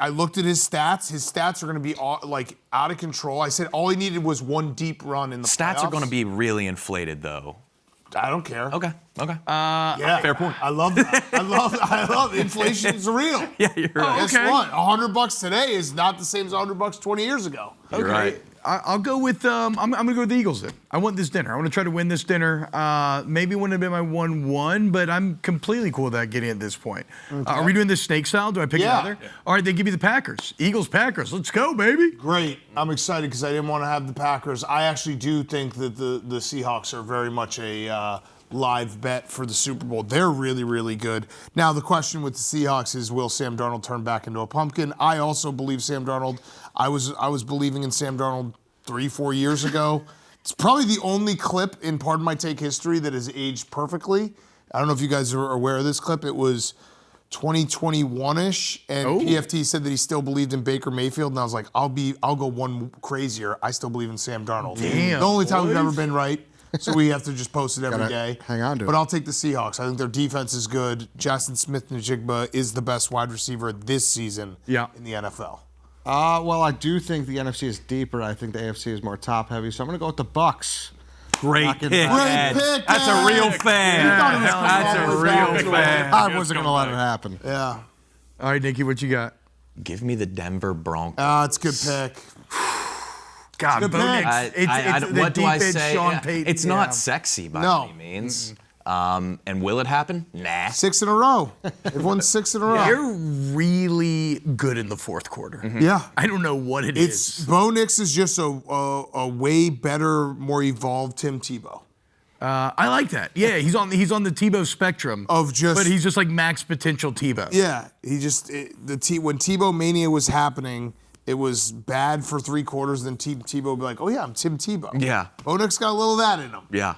looked at his stats. His stats are going to be like out of control. I said all he needed was one deep run in the Stats playoffs. are going to be really inflated, though. I don't care. Okay. Yeah, fair point. I love that. I love inflation's real. Yeah, you're right. Guess okay. what? $100 today is not the same as $100 20 years ago. You're right. I'll go with I'm gonna go with the Eagles then. I want this dinner. I want to try to win this dinner. Maybe wouldn't have been my 1-1, but I'm completely cool with that getting at this point. Are we doing this snake style? Do I pick Yeah. another? All right, they give me the Packers. Eagles, Packers. Let's go, baby. Great. I'm excited because I didn't want to have the Packers. I actually do think that the Seahawks are very much a live bet for the Super Bowl. They're really, really good. Now, the question with the Seahawks is, will Sam Darnold turn back into a pumpkin? I also believe Sam Darnold. I was believing in Sam Darnold 3-4 years ago. It's probably the only clip in Pardon My Take history that has aged perfectly. I don't know if you guys are aware of this clip. It was 2021-ish, and PFT said that he still believed in Baker Mayfield, and I was like, I'll go one crazier. I still believe in Sam Darnold. Damn, the only time we've boys. ever been right. So we have to just post it every Gotta day. hang on to it. But I'll take the Seahawks. I think their defense is good. Justin Smith-Njigba is the best wide receiver this season in the NFL. Well, I do think the NFC is deeper. I think the AFC is more top heavy. So I'm going to go with the Bucks. Great Knocking pick. back. Great pick, That's a Ed. real fan. That's a real fan. I wasn't going to let it happen. Yeah. All right, Nikki, what you got? Give me the Denver Broncos. It's a good pick. God, Good Bo pick. Nix. It's the what do I deep-end say? Sean Payton. It's not sexy by No. any means. And will it happen? Nah. 6 in a row. They've won 6 in a row. They're really good in the fourth quarter. Yeah. I don't know what it is. Bo Nix is just a way better, more evolved Tim Tebow. I like that. Yeah, he's on the Tebow spectrum Of just- but he's just like max potential Tebow. Yeah, when Tebow Mania was happening, it was bad for 3 quarters. Then Tebow would be like, "Oh yeah, I'm Tim Tebow." Yeah. Bo Nix got a little of that in him. Yeah.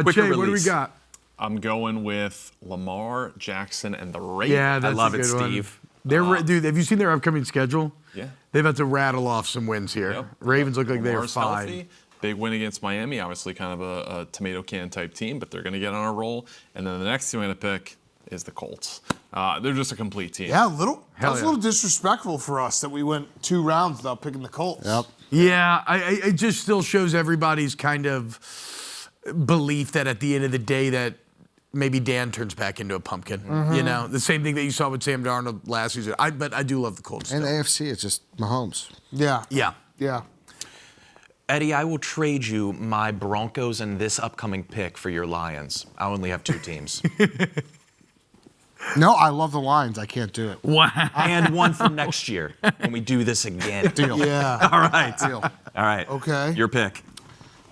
Quicker Jay, what do we release. got? I'm going with Lamar Jackson and the Ravens. Yeah, that's love a it, good one. Steve. Dude, have you seen their upcoming schedule? Yeah. They've had to rattle off some wins here. Yep. Ravens look like they are Lamar's fine. healthy. Big win against Miami, obviously kind of a tomato can type team, but they're going to get on a roll. And then the next team I'm going to pick is the Colts. They're just a complete team. Yeah, that was yeah. a little disrespectful for us that we went 2 rounds without picking the Colts. Yep. Yeah, it just still shows everybody's kind of belief that at the end of the day that maybe Dan turns back into a pumpkin. You know, the same thing that you saw with Sam Darnold last season. But I do love the Colts. And the still. AFC, it's just Mahomes. Yeah. Yeah. Yeah. Eddie, I will trade you my Broncos and this upcoming pick for your Lions. I only have 2 teams. No, I love the Lions. I can't do it. Wow. And one for next year when we do this again. Deal. Yeah. All right. Deal. All right. Okay. Your pick.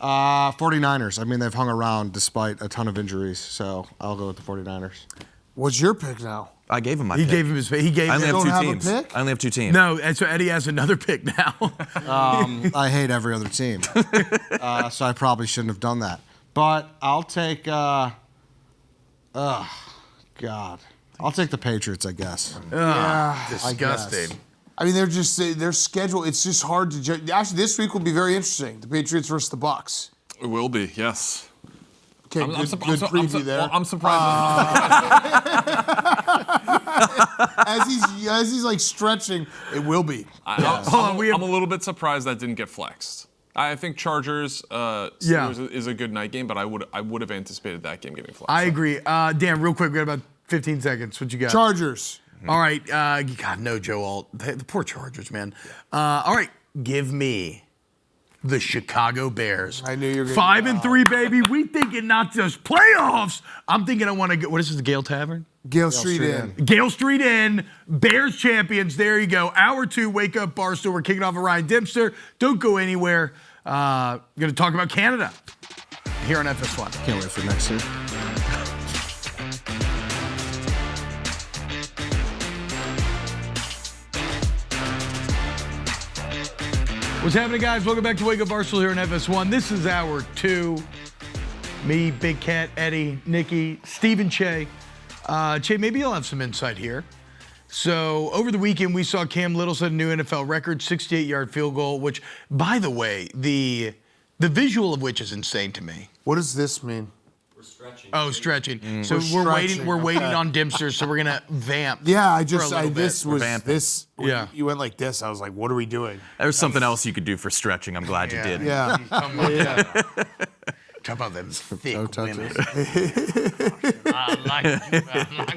49ers. I mean, they've hung around despite a ton of injuries, so I'll go with the 49ers. What's your pick now? I gave him my He pick. gave him his. He gave I only him. have don't 2 have a teams. pick? I only have 2 teams. No, and so Eddie has another pick now. I hate every other team, so I probably shouldn't have done that. But I'll take. God. I'll take the Patriots, I guess. Yeah. Disgusting. I mean, they're just their schedule. It's just hard to judge. Actually, this week will be very interesting. The Patriots versus the Bucks. It will be, yes. Okay, good preview there. I'm surprised. As he's like stretching, it will be. I'm a little bit surprised that didn't get flexed. I think Chargers Steelers is a good night game, but I would have anticipated that game getting flexed. I agree. Dan, real quick, we got about 15 seconds. What you got? Chargers. All right. God, no, Joe Alt. The poor Chargers, man. All right. Give me the Chicago Bears. I knew you were going to 5-3, baby. We thinking not just playoffs. I'm thinking I want to go. What is this, the Gale Tavern? Gale Street Inn. Gale Street Inn, Bears champions. There you go. Hour 2, Wake Up Barstool. We're kicking off with Ryan Dempster. Don't go anywhere. Going to talk about Canada here on FS1. Can't wait for next year. What's happening, guys? Welcome back to Wake Up Barstool here on FS1. This is hour 2. Me, Big Cat, Eddie, Nikki, Steven Cheah. Cheah, maybe you'll have some insight here. So over the weekend, we saw Cam Little set a new NFL record, 68-yard field goal, which, by the way, the visual of which is insane to me. What does this mean? Stretching. Oh, stretching. So We're stretching, We're waiting okay. on Dempster, so we're gonna vamp. Yeah, this was vamping. this. Yeah. You went like this. I was like, what are we doing? There's something else you could do for stretching. I'm glad you did. Yeah. Talk about them thick Don't touch women. it.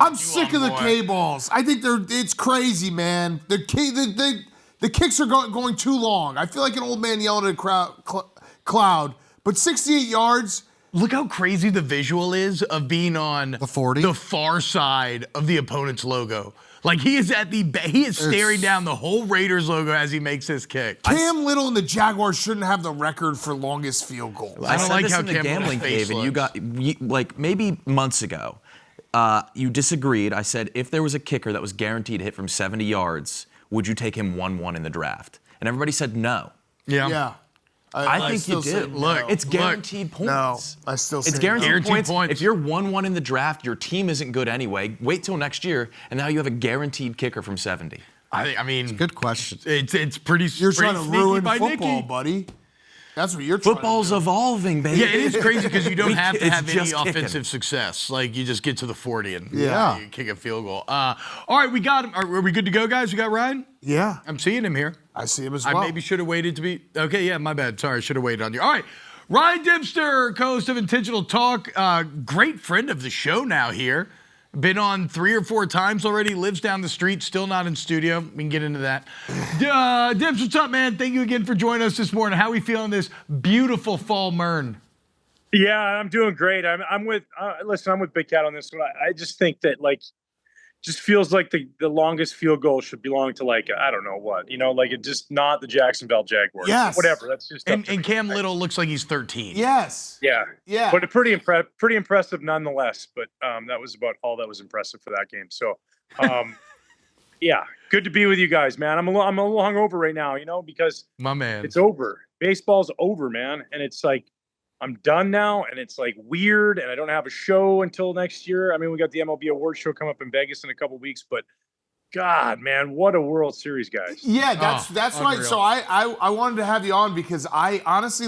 I'm sick of the K-balls. I think it's crazy, man. The kicks are going too long. I feel like an old man yelling at a cloud. But 68 yards. Look how crazy the visual is of being on The 40? the far side of the opponent's logo. Like he is staring down the whole Raiders logo as he makes this kick. Cam Little and the Jaguars shouldn't have the record for longest field goal. I don't said like this how in the Cam gambling Little's face cave, and you got like maybe months ago. You disagreed. I said if there was a kicker that was guaranteed to hit from 70 yards, would you take him 1-1 in the draft? And everybody said no. Yeah. I think you still say do. no. Look, It's guaranteed points. No, I still say It's no. guaranteed, Guaranteed points. If you're 1-1 in the draft, your team isn't good anyway. Wait till next year, and now you have a guaranteed kicker from 70. I mean, Good question. it's pretty. You're pretty trying to sneaky ruin by football, Nikki. buddy. That's what you're trying Football's to do. evolving, baby. Yeah, it is crazy because you don't have to It's have any just kicking. offensive success. Like you just get to the 40 and Yeah. you kick a field goal. All right, we got him. Are we good to go, guys? We got Ryan. Yeah, I'm seeing him here. I see him as I well. maybe should have waited to be. Okay, yeah, my bad. Sorry, should have waited on you. All right, Ryan Dempster, co-host of Intentional Talk, great friend of the show now here. Been on 3 or 4 times already. Lives down the street. Still not in studio. We can get into that. Dibbs, what's up, man? Thank you again for joining us this morning. How we feeling this beautiful fall morn? Yeah, I'm doing great. I'm with listen. I'm with Big Cat on this one. I just think that just feels like the longest field goal should belong to I don't know what, it just not the Jacksonville Jaguars. Yes. Whatever. That's just up to me. And Cam Little looks like he's 13. Yes. Yeah. Yeah. But pretty impressive nonetheless. But that was about all that was impressive for that game. So, yeah, good to be with you guys, man. I'm a little hungover right now, because My man. it's over. Baseball's over, man, and it's like I'm done now, and it's weird, and I don't have a show until next year. I mean, we got the MLB Awards show coming up in Vegas in a couple weeks, but God, man, what a World Series, guys! Yeah, that's right. unreal. So I wanted to have you on because I honestly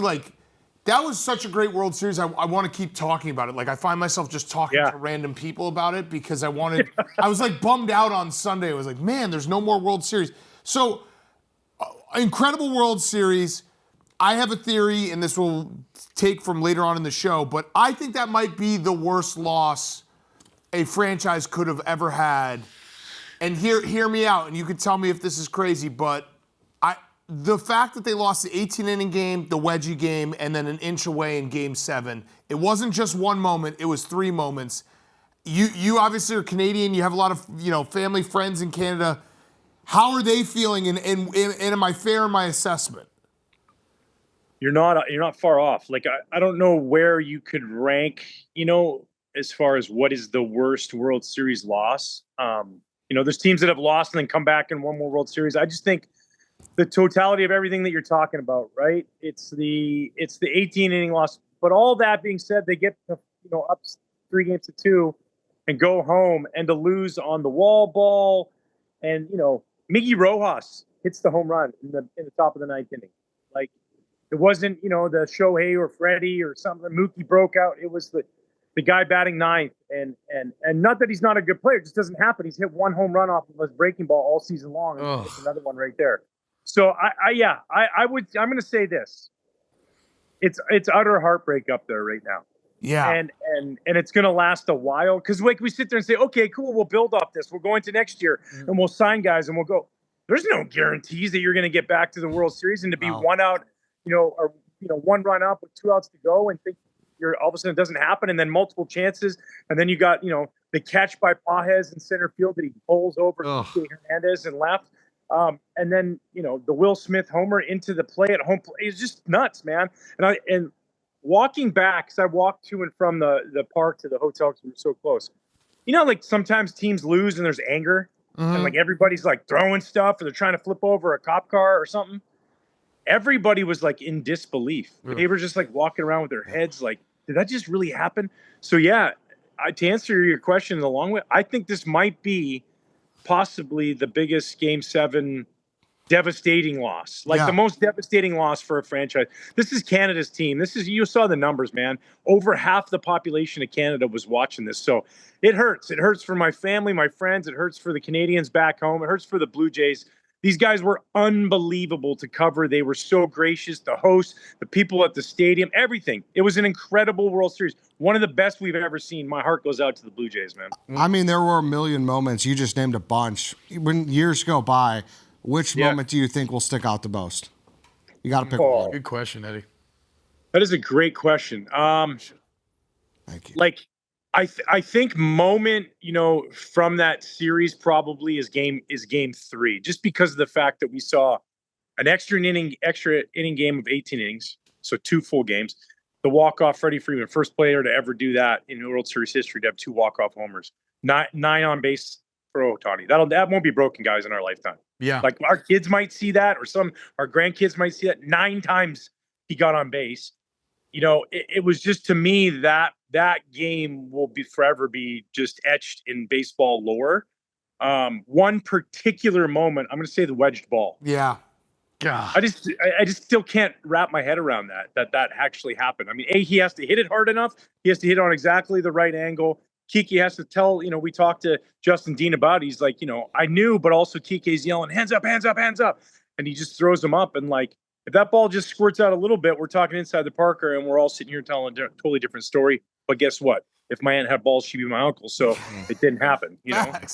that was such a great World Series. I want to keep talking about it. I find myself just talking Yeah. to random people about it because I was bummed out on Sunday. I was like, man, there's no more World Series. So incredible World Series. I have a theory, and this will take from later on in the show, but I think that might be the worst loss a franchise could have ever had. And hear me out, and you can tell me if this is crazy, but the fact that they lost the 18-inning game, the wedgie game, and then an inch away in Game 7, it wasn't just one moment, it was 3 moments. You obviously are Canadian, you have a lot of family, friends in Canada. How are they feeling, and am I fair in my assessment? You're not far off. I don't know where you could rank, as far as what is the worst World Series loss. There's teams that have lost and then come back and won more World Series. I just think the totality of everything that you're talking about, right? It's the 18-inning loss. But all that being said, they get up 3-2 and go home, and to lose on the wall ball, and Miggy Rojas hits the home run in the top of the 9th inning. It wasn't the Shohei or Freddie or something. Mookie broke out. It was the guy batting 9th, and not that he's not a good player. It just doesn't happen. He's hit 1 home run off of his breaking ball all season long, and it's another one right there. So I'm going to say this. It's utter heartbreak up there right now. Yeah. And it's going to last a while, because we sit there and say, okay, cool, we'll build off this. We'll go into next year and we'll sign guys and we'll go. There's no guarantees that you're going to get back to the World Series and to be 1 out, or 1 run up with 2 outs to go, and think you're all of a sudden it doesn't happen, and then multiple chances, and then you got the catch by Pajes in center field that he pulls over to Hernandez and left. And then, the Will Smith homer into the play at home play is just nuts, man. And walking back, because I walked to and from the park to the hotel because we were so close. Sometimes teams lose and there's anger, and everybody's throwing stuff, or they're trying to flip over a cop car or something. everybody was like in disbelief. They were just like walking around with their heads like, did that just really happen? So yeah, to answer your question in the long way, I think this might be possibly the biggest Game 7 devastating loss, like the most devastating loss for a franchise. This is Canada's team. You saw the numbers, man. Over half the population of Canada was watching this. So it hurts. It hurts for my family, my friends. It hurts for the Canadians back home. It hurts for the Blue Jays. These guys were unbelievable to cover. They were so gracious, the host, the people at the stadium, everything. It was an incredible World Series. One of the best we've ever seen. My heart goes out to the Blue Jays, man. I mean, there were a million moments. You just named a bunch. When years go by, which moment do you think will stick out the most? You got to pick one. Good question, Eddie. That is a great question. Thank you. Like, I think moment, from that series probably is game 3, just because of the fact that we saw an extra inning game of 18 innings, so 2 full games. The walk-off Freddie Freeman, first player to ever do that in World Series history, to have 2 walk-off homers, 9 on base for Ohtani. That won't be broken, guys, in our lifetime. Yeah. Like our kids might see that, or our grandkids might see that. 9 times he got on base. It was just, to me, that game will forever be just etched in baseball lore. One particular moment, I'm going to say the wedged ball. Yeah. God. I just still can't wrap my head around that actually happened. I mean, he has to hit it hard enough. He has to hit it on exactly the right angle. Kiki has to tell, we talked to Justin Dean about it. He's like, I knew, but also Kiki's yelling, hands up, hands up, hands up. And he just throws them up. And like, if that ball just squirts out a little bit, we're talking inside the Parker, and we're all sitting here telling a totally different story. But guess what? If my aunt had balls, she'd be my uncle. So it didn't happen,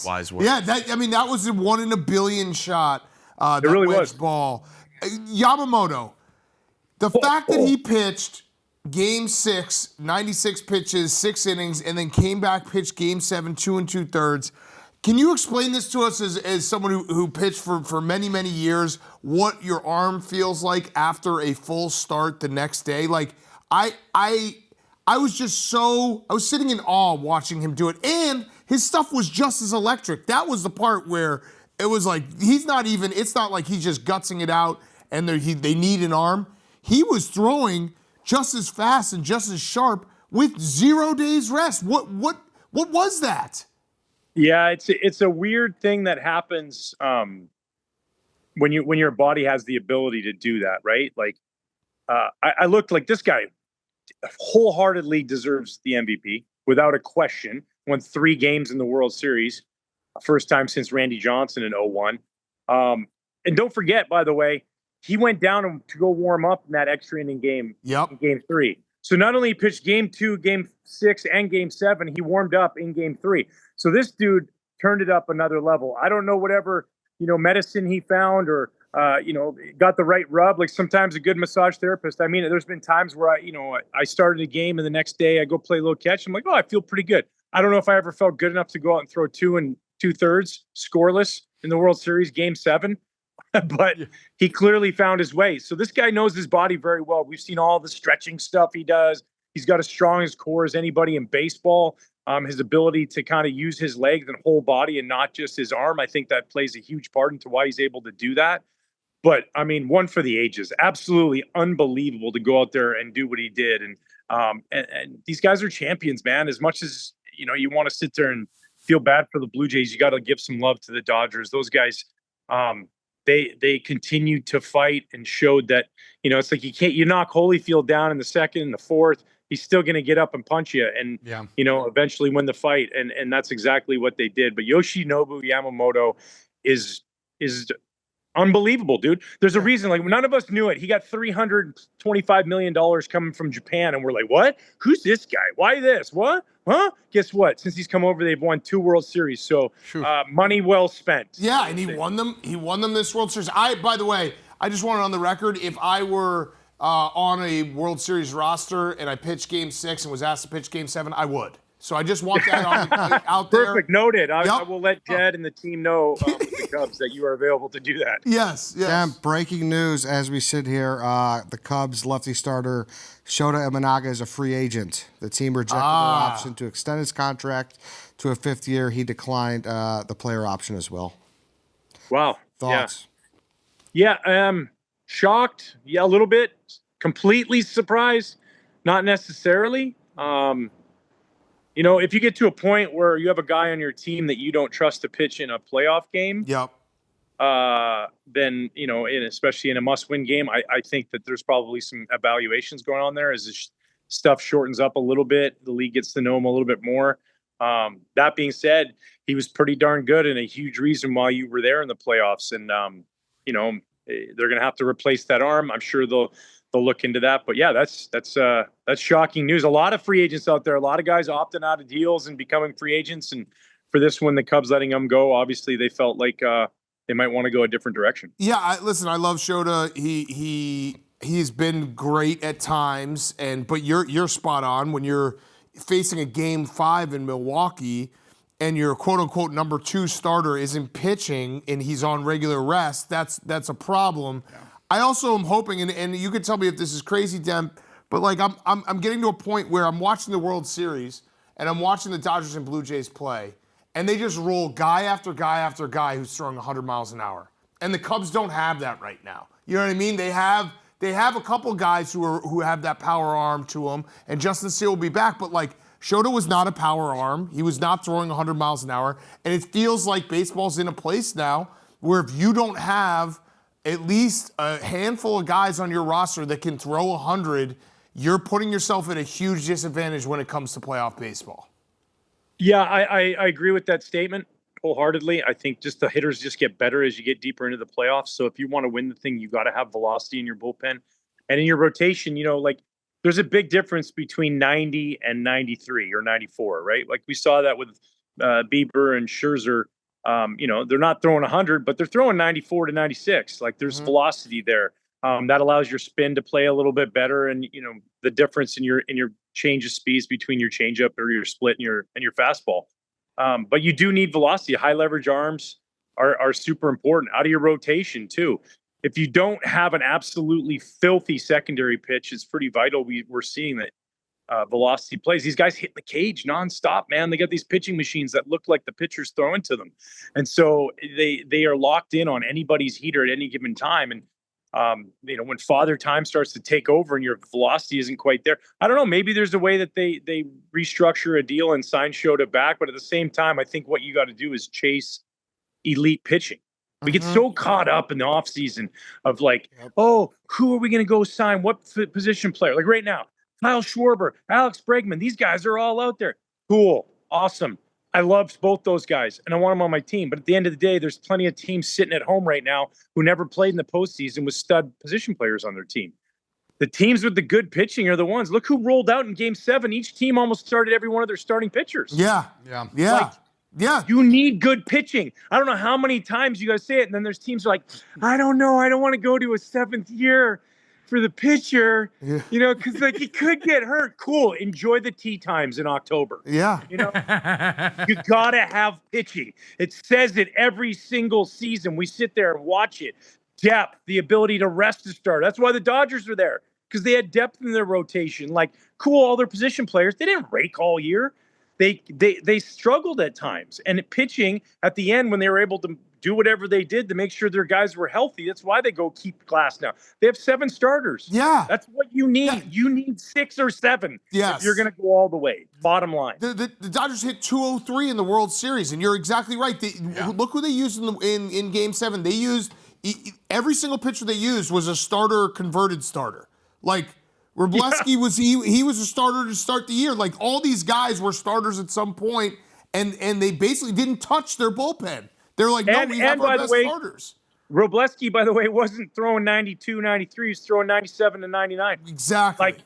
Wise words. Yeah, that was a 1 in a billion shot. That really wedged was. ball. Yamamoto, the fact that he pitched Game 6, 96 pitches, 6 innings, and then came back, pitched Game 7, 2 2/3. Can you explain this to us as someone who pitched for many, many years, what your arm feels like after a full start the next day? Like, I was just I was sitting in awe watching him do it. And his stuff was just as electric. That was the part where it was like, it's not like he's just gutsing it out and they need an arm. He was throwing just as fast and just as sharp with 0 days rest. What was that? Yeah, it's a weird thing that happens when your body has the ability to do that, right? Like, I looked like this guy wholeheartedly deserves the MVP without a question. Won 3 games in the World Series, first time since Randy Johnson in 2001. And don't forget, by the way, he went down to go warm up in that extra inning game in Game 3. So not only he pitched Game 2, Game 6, and Game 7, he warmed up in Game 3. So this dude turned it up another level. I don't know whatever, medicine he found or, got the right rub. Like sometimes a good massage therapist. I mean, there's been times where I started a game and the next day I go play a little catch. I'm like, oh, I feel pretty good. I don't know if I ever felt good enough to go out and throw 2 2/3 scoreless in the World Series, Game 7. But he clearly found his way. So this guy knows his body very well. We've seen all the stretching stuff he does. He's got as strong as core as anybody in baseball. His ability to kind of use his legs and whole body and not just his arm, I think that plays a huge part into why he's able to do that. But, I mean, one for the ages. Absolutely unbelievable to go out there and do what he did. And these guys are champions, man. As much as, you want to sit there and feel bad for the Blue Jays, you got to give some love to the Dodgers. Those guys, they continued to fight and showed that, it's like you knock Holyfield down in the second and the fourth, he's still going to get up and punch you and, eventually win the fight. And that's exactly what they did. But Yoshinobu Yamamoto is unbelievable, dude. There's a reason, like, none of us knew it. He got $325 million coming from Japan. And we're like, what? Who's this guy? Why this? What? Huh? Guess what? Since he's come over, they've won 2 World Series. So money well spent. Yeah, and he won them. He won them this World Series. By the way, I just want it on the record. If I were on a World Series roster and I pitched Game 6 and was asked to pitch Game 7, I would. So I just want that out there. Perfect. Noted. I will let Jed and the team know with the Cubs that you are available to do that. Yes. Sam, breaking news as we sit here, the Cubs lefty starter Shota Imanaga is a free agent. The team rejected their option to extend his contract to a 5th year. He declined the player option as well. Wow. Thoughts? Yeah. shocked, yeah, a little bit. Completely surprised, not necessarily. If you get to a point where you have a guy on your team that you don't trust to pitch in a playoff game, Yep. then and especially in a must-win game, I think that there's probably some evaluations going on there as this stuff shortens up a little bit. The league gets to know him a little bit more. That being said, he was pretty darn good and a huge reason why you were there in the playoffs. And they're going to have to replace that arm. I'm sure they'll look into that. But yeah, that's shocking news. A lot of free agents out there. A lot of guys opting out of deals and becoming free agents. And for this one, the Cubs letting them go, obviously they felt like they might want to go a different direction. Yeah, I love Shota. He's been great at times, but you're spot on when you're facing a Game 5 in Milwaukee and your quote-unquote number 2 starter isn't pitching and he's on regular rest. That's a problem. Yeah. I also am hoping, and you can tell me if this is crazy, Dem, but like I'm getting to a point where I'm watching the World Series and I'm watching the Dodgers and Blue Jays play, and they just roll guy after guy after guy who's throwing 100 miles an hour. And the Cubs don't have that right now. You know what I mean? They have a couple guys who have that power arm to them, and Justin Steele will be back. But like Shota was not a power arm. He was not throwing 100 miles an hour. And it feels like baseball's in a place now where if you don't have at least a handful of guys on your roster that can throw 100, you're putting yourself at a huge disadvantage when it comes to playoff baseball. Yeah, I agree with that statement wholeheartedly. I think just the hitters just get better as you get deeper into the playoffs. So if you want to win the thing, you got to have velocity in your bullpen and in your rotation. There's a big difference between 90 and 93 or 94, right? Like we saw that with Bieber and Scherzer. They're not throwing 100, but they're throwing 94 to 96. Like there's velocity there. That allows your spin to play a little bit better, and the difference in your change of speeds between your changeup or your split and your fastball. But you do need velocity. High leverage arms are super important out of your rotation too. If you don't have an absolutely filthy secondary pitch, it's pretty vital. We're seeing that velocity plays. These guys hit the cage nonstop, man. They got these pitching machines that look like the pitcher's throwing to them, and so they are locked in on anybody's heater at any given time. And when father time starts to take over and your velocity isn't quite there, I don't know, maybe there's a way that they restructure a deal and sign Shota back. But at the same time, I think what you got to do is chase elite pitching. We get so caught up in the offseason of who are we going to go sign? What position player? Like right now, Kyle Schwarber, Alex Bregman, these guys are all out there. Cool. Awesome. I love both those guys, and I want them on my team. But at the end of the day, there's plenty of teams sitting at home right now who never played in the postseason with stud position players on their team. The teams with the good pitching are the ones. Look who rolled out in Game 7. Each team almost started every one of their starting pitchers. Yeah. You need good pitching. I don't know how many times you guys say it, and then there's teams like, I don't know, I don't want to go to a 7th year for the pitcher, because he could get hurt. Cool. Enjoy the tee times in October. Yeah. You got to have pitching. It says it every single season. We sit there and watch it. Depth, the ability to rest a starter. That's why the Dodgers are there, because they had depth in their rotation. Cool, all their position players. They didn't rake all year. They struggled at times. And pitching at the end, when they were able to do whatever they did to make sure their guys were healthy. That's why they go keep Glass now. They have 7 starters. Yeah. That's what you need. Yeah. You need 6 or 7 if you're going to go all the way. Bottom line. The Dodgers hit 203 in the World Series, and you're exactly right. Look who they used in Game 7. They used every single pitcher they used was a starter, converted starter. Like Wrobleski was he was a starter to start the year. Like all these guys were starters at some point, and they basically didn't touch their bullpen. They're like, no, we have our best starters. Wrobleski, by the way, wasn't throwing 92, 93. He's throwing 97 to 99. Exactly.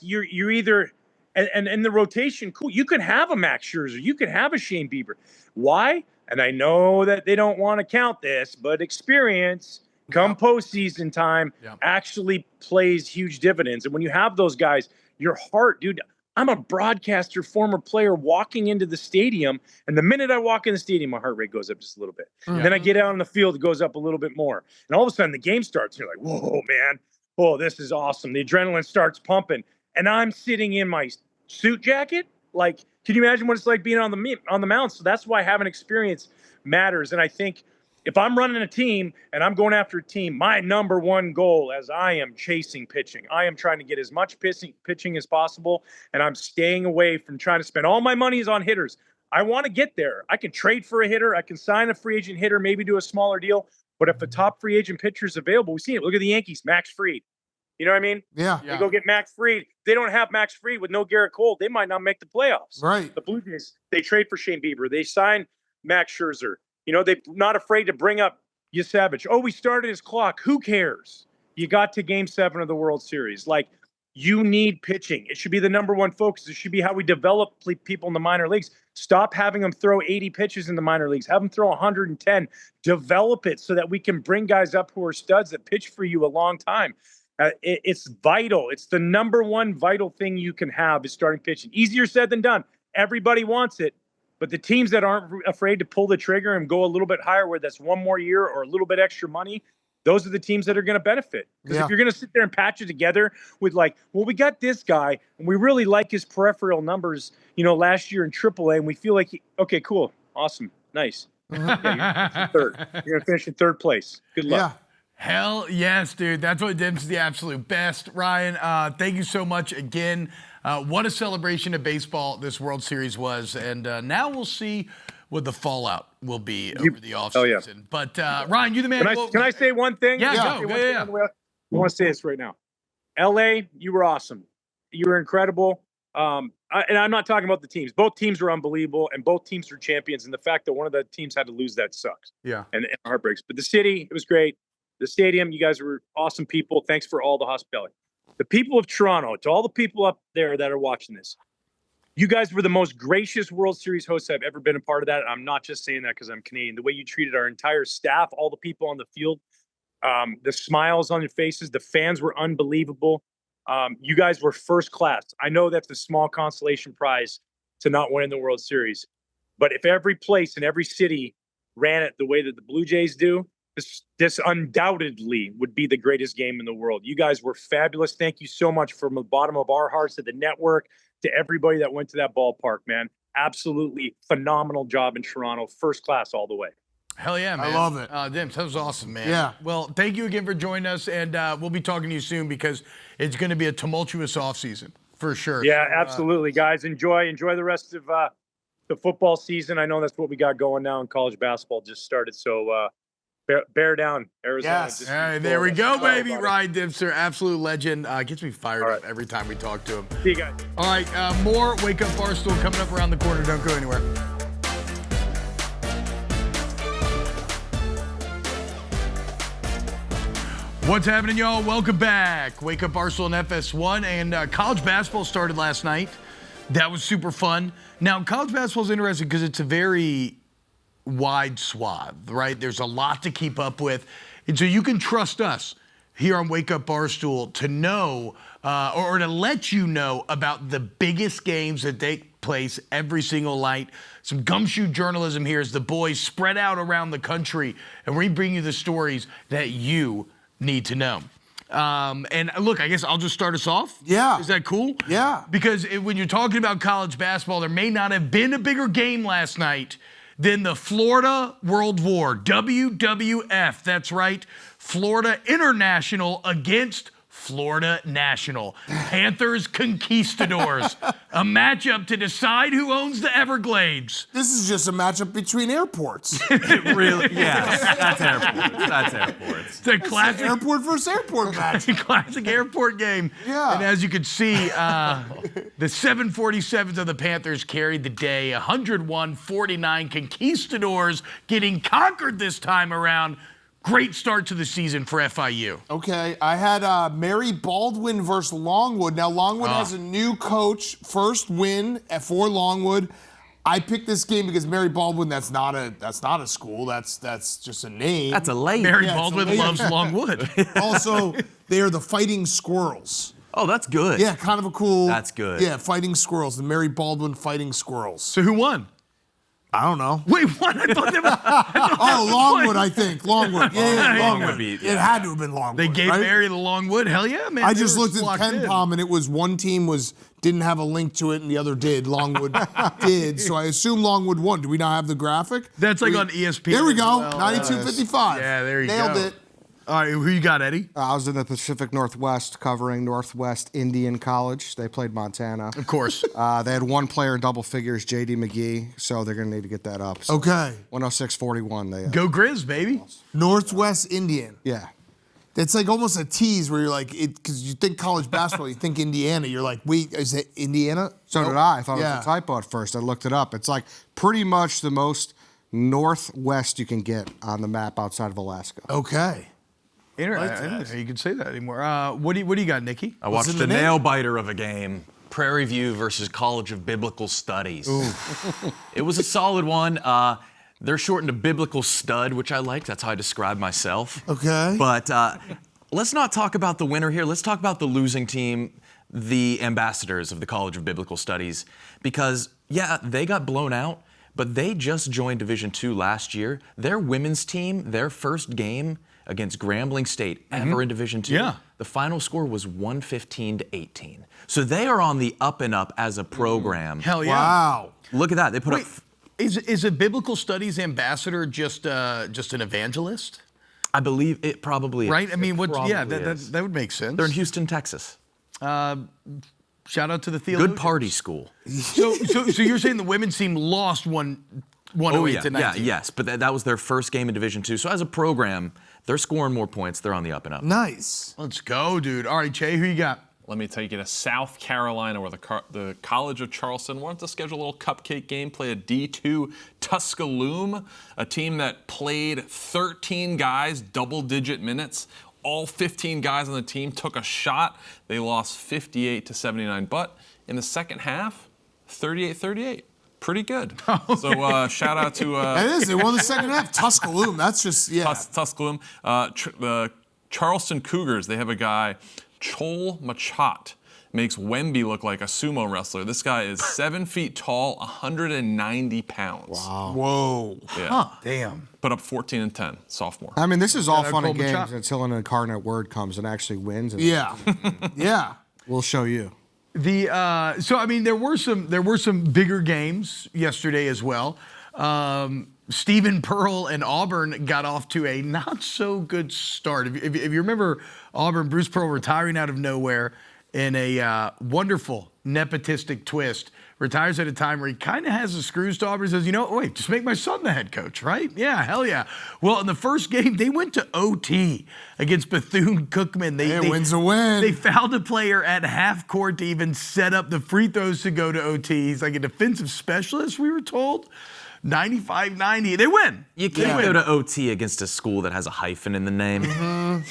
You're either and in the rotation, cool. You could have a Max Scherzer. You could have a Shane Bieber. Why? And I know that they don't want to count this, but experience come postseason time actually plays huge dividends. And when you have those guys, your heart, dude. I'm a broadcaster, former player, walking into the stadium, and the minute I walk in the stadium, my heart rate goes up just a little bit. Mm-hmm. Then I get out on the field, it goes up a little bit more. And all of a sudden, the game starts, and you're like, whoa, man. Oh, this is awesome. The adrenaline starts pumping. And I'm sitting in my suit jacket. Like, can you imagine what it's like being on the mound? So that's why having experience matters. And I think if I'm running a team and I'm going after a team, my number one goal as I am chasing pitching, I am trying to get as much pitching as possible, and I'm staying away from trying to spend all my money on hitters. I want to get there. I can trade for a hitter. I can sign a free agent hitter, maybe do a smaller deal. But if a top free agent pitcher is available, we've seen it. Look at the Yankees, Max Fried. You know what I mean? Yeah. They go get Max Fried. They don't have Max Fried with no Garrett Cole. They might not make the playoffs. Right. The Blue Jays, they trade for Shane Bieber. They sign Max Scherzer. You know, they're not afraid to bring up Yasevich. Oh, we started his clock. Who cares? You got to Game 7 of the World Series. Like, you need pitching. It should be the number one focus. It should be how we develop people in the minor leagues. Stop having them throw 80 pitches in the minor leagues. Have them throw 110. Develop it so that we can bring guys up who are studs that pitch for you a long time. It's vital. It's the number one vital thing you can have is starting pitching. Easier said than done. Everybody wants it. But the teams that aren't afraid to pull the trigger and go a little bit higher, where that's one more year or a little bit extra money, those are the teams that are going to benefit. Because if you're going to sit there and patch it together with like, well, we got this guy and we really like his peripheral numbers, you know, last year in AAA, and we feel like, okay, cool, awesome, nice. Yeah, you're going to finish in third place. Good luck. Yeah. Hell yes, dude. That's what Dempster's the absolute best. Ryan, thank you so much again. What a celebration of baseball this World Series was. And now we'll see what the fallout will be over the offseason. But Ryan, you the man. Can I say one thing? Yeah, go. I want to say this right now. LA, you were awesome. You were incredible. And I'm not talking about the teams. Both teams were unbelievable, and both teams were champions. And the fact that one of the teams had to lose, that sucks. Yeah. And heartbreaks. But the city, it was great. The stadium, you guys were awesome people. Thanks for all the hospitality. The people of Toronto, to all the people up there that are watching this, you guys were the most gracious World Series hosts I've ever been a part of that. I'm not just saying that because I'm Canadian. The way you treated our entire staff, all the people on the field, the smiles on your faces, the fans were unbelievable. You guys were first class. I know that's a small consolation prize to not win the World Series. But if every place and every city ran it the way that the Blue Jays do, this undoubtedly would be the greatest game in the world. You guys were fabulous. Thank you so much from the bottom of our hearts to the network, to everybody that went to that ballpark, man. Absolutely phenomenal job in Toronto. First class all the way. Hell yeah, man. I love it. Dimps, that was awesome, man. Yeah. Well, thank you again for joining us, and we'll be talking to you soon because it's going to be a tumultuous offseason for sure. Yeah, absolutely, guys. Enjoy the rest of the football season. I know that's what we got going now, and college basketball just started, so bear down, Arizona. Yes. All right, there we go, baby. Ryan Dempster, absolute legend. Gets me fired up every time we talk to him. See you guys. All right, more Wake Up Barstool coming up around the corner. Don't go anywhere. What's happening, y'all? Welcome back. Wake Up Barstool and FS1. And college basketball started last night. That was super fun. Now, college basketball is interesting because it's a very wide swath, right? There's a lot to keep up with. And so you can trust us here on Wake Up Barstool to know or to let you know about the biggest games that take place every single night. Some gumshoe journalism here as the boys spread out around the country, and we bring you the stories that you need to know. And look, I guess I'll just start us off. Yeah. Is that cool? Yeah. Because when you're talking about college basketball, there may not have been a bigger game last night than the Florida World War, WWF. That's right, Florida International against Florida National. Panthers Conquistadors. A matchup to decide who owns the Everglades. This is just a matchup between airports. It really, yes, that's airports. That's airports. It's a classic Airport versus airport match. classic airport game. Yeah. And as you can see, the 747s of the Panthers carried the day. 101-49 Conquistadors getting conquered this time around. Great start to the season for FIU. Okay, I had Mary Baldwin versus Longwood. Now, Longwood has a new coach, first win for Longwood. I picked this game because Mary Baldwin, that's not a school, that's just a name. That's a lady. Mary Yeah, it's Baldwin amazing. loves Longwood. Also, they are the Fighting Squirrels. Oh, that's good. Yeah, kind of a cool. That's good. Yeah, Fighting Squirrels, the Mary Baldwin Fighting Squirrels. So who won? I don't know. Wait, what? I thought they were. Oh, Longwood, I think. Longwood. Yeah, Longwood. beat, It had to have been Longwood. They gave right? Mary the Longwood. Hell yeah, man. I They just were looked at locked in. KenPom and it was one team didn't have a link to it and the other did. Longwood did. So I assume Longwood won. Do we not have the graphic? That's like on ESPN. There we go. as well. 92.55. Yeah, there you Nailed go. it. All right, who you got, Eddie? I was in the Pacific Northwest covering Northwest Indian College. They played Montana. Of course. They had one player in double figures, J.D. McGee, so they're going to need to get that up. So Okay. 106-41. They Go Grizz, baby. Northwest Indian. Yeah. It's like almost a tease where you're like, because you think college basketball, you think Indiana. You're like, wait, is it Indiana? So Nope. did I. I thought it Yeah. was a typo at first. I looked it up. It's like pretty much the most northwest you can get on the map outside of Alaska. Okay. I didn't know you could say that anymore. What do you got, Nikki? I watched in a the name? nail biter of a game. Prairie View versus College of Biblical Studies. It was a solid one. They're shortened to Biblical Stud, which I like. That's how I describe myself. Okay. But let's not talk about the winner here. Let's talk about the losing team, the ambassadors of the College of Biblical Studies. Because, yeah, they got blown out, but they just joined Division II last year. Their women's team, their first game against Grambling State ever in Division II. Yeah. The final score was 115-18. So they are on the up and up as a program. Hell yeah. Wow. Look at that. They put Wait, up. is a biblical studies ambassador just an evangelist? I believe it probably Right? is. I mean, It probably that is. would make sense. They're in Houston, Texas. Shout out to the theologians. Good party school. So you're saying the women's team lost 108 to 19? Yes. But that was their first game in Division II. So as a program, they're scoring more points. They're on the up and up. Nice. Let's go, dude. All right, Che, who you got? Let me take you to South Carolina, where the College of Charleston wanted to schedule a little cupcake game, play a D2 Tuscaloosa, a team that played 13 guys, double-digit minutes. All 15 guys on the team took a shot. They lost 58-79, but in the second half, 38-38. Pretty good. So shout out to That is. They won the second half. Tuscaloosa. That's just, yeah. Tuscaloosa. The Charleston Cougars, they have a guy, Chol Machat, makes Wemby look like a sumo wrestler. This guy is 7 feet tall, 190 pounds. Wow. Whoa. Yeah. Damn. Put up 14 and 10, sophomore. I mean, this is all Shout out fun and Cole games Machado. until an incarnate word comes and actually wins. And Yeah. Yeah. We'll show you. So I mean, there were some bigger games yesterday as well. Stephen Pearl and Auburn got off to a not so good start. If you remember Auburn, Bruce Pearl retiring out of nowhere in a wonderful nepotistic twist, retires at a time where he kind of has the screws to Auburn. He says, wait, just make my son the head coach, right? Yeah, hell yeah. Well, in the first game, they went to OT against Bethune-Cookman. Win's a win. They fouled a player at half court to even set up the free throws to go to OT. He's like a defensive specialist, we were told. 95-90. They win. You can't go to OT against a school that has a hyphen in the name.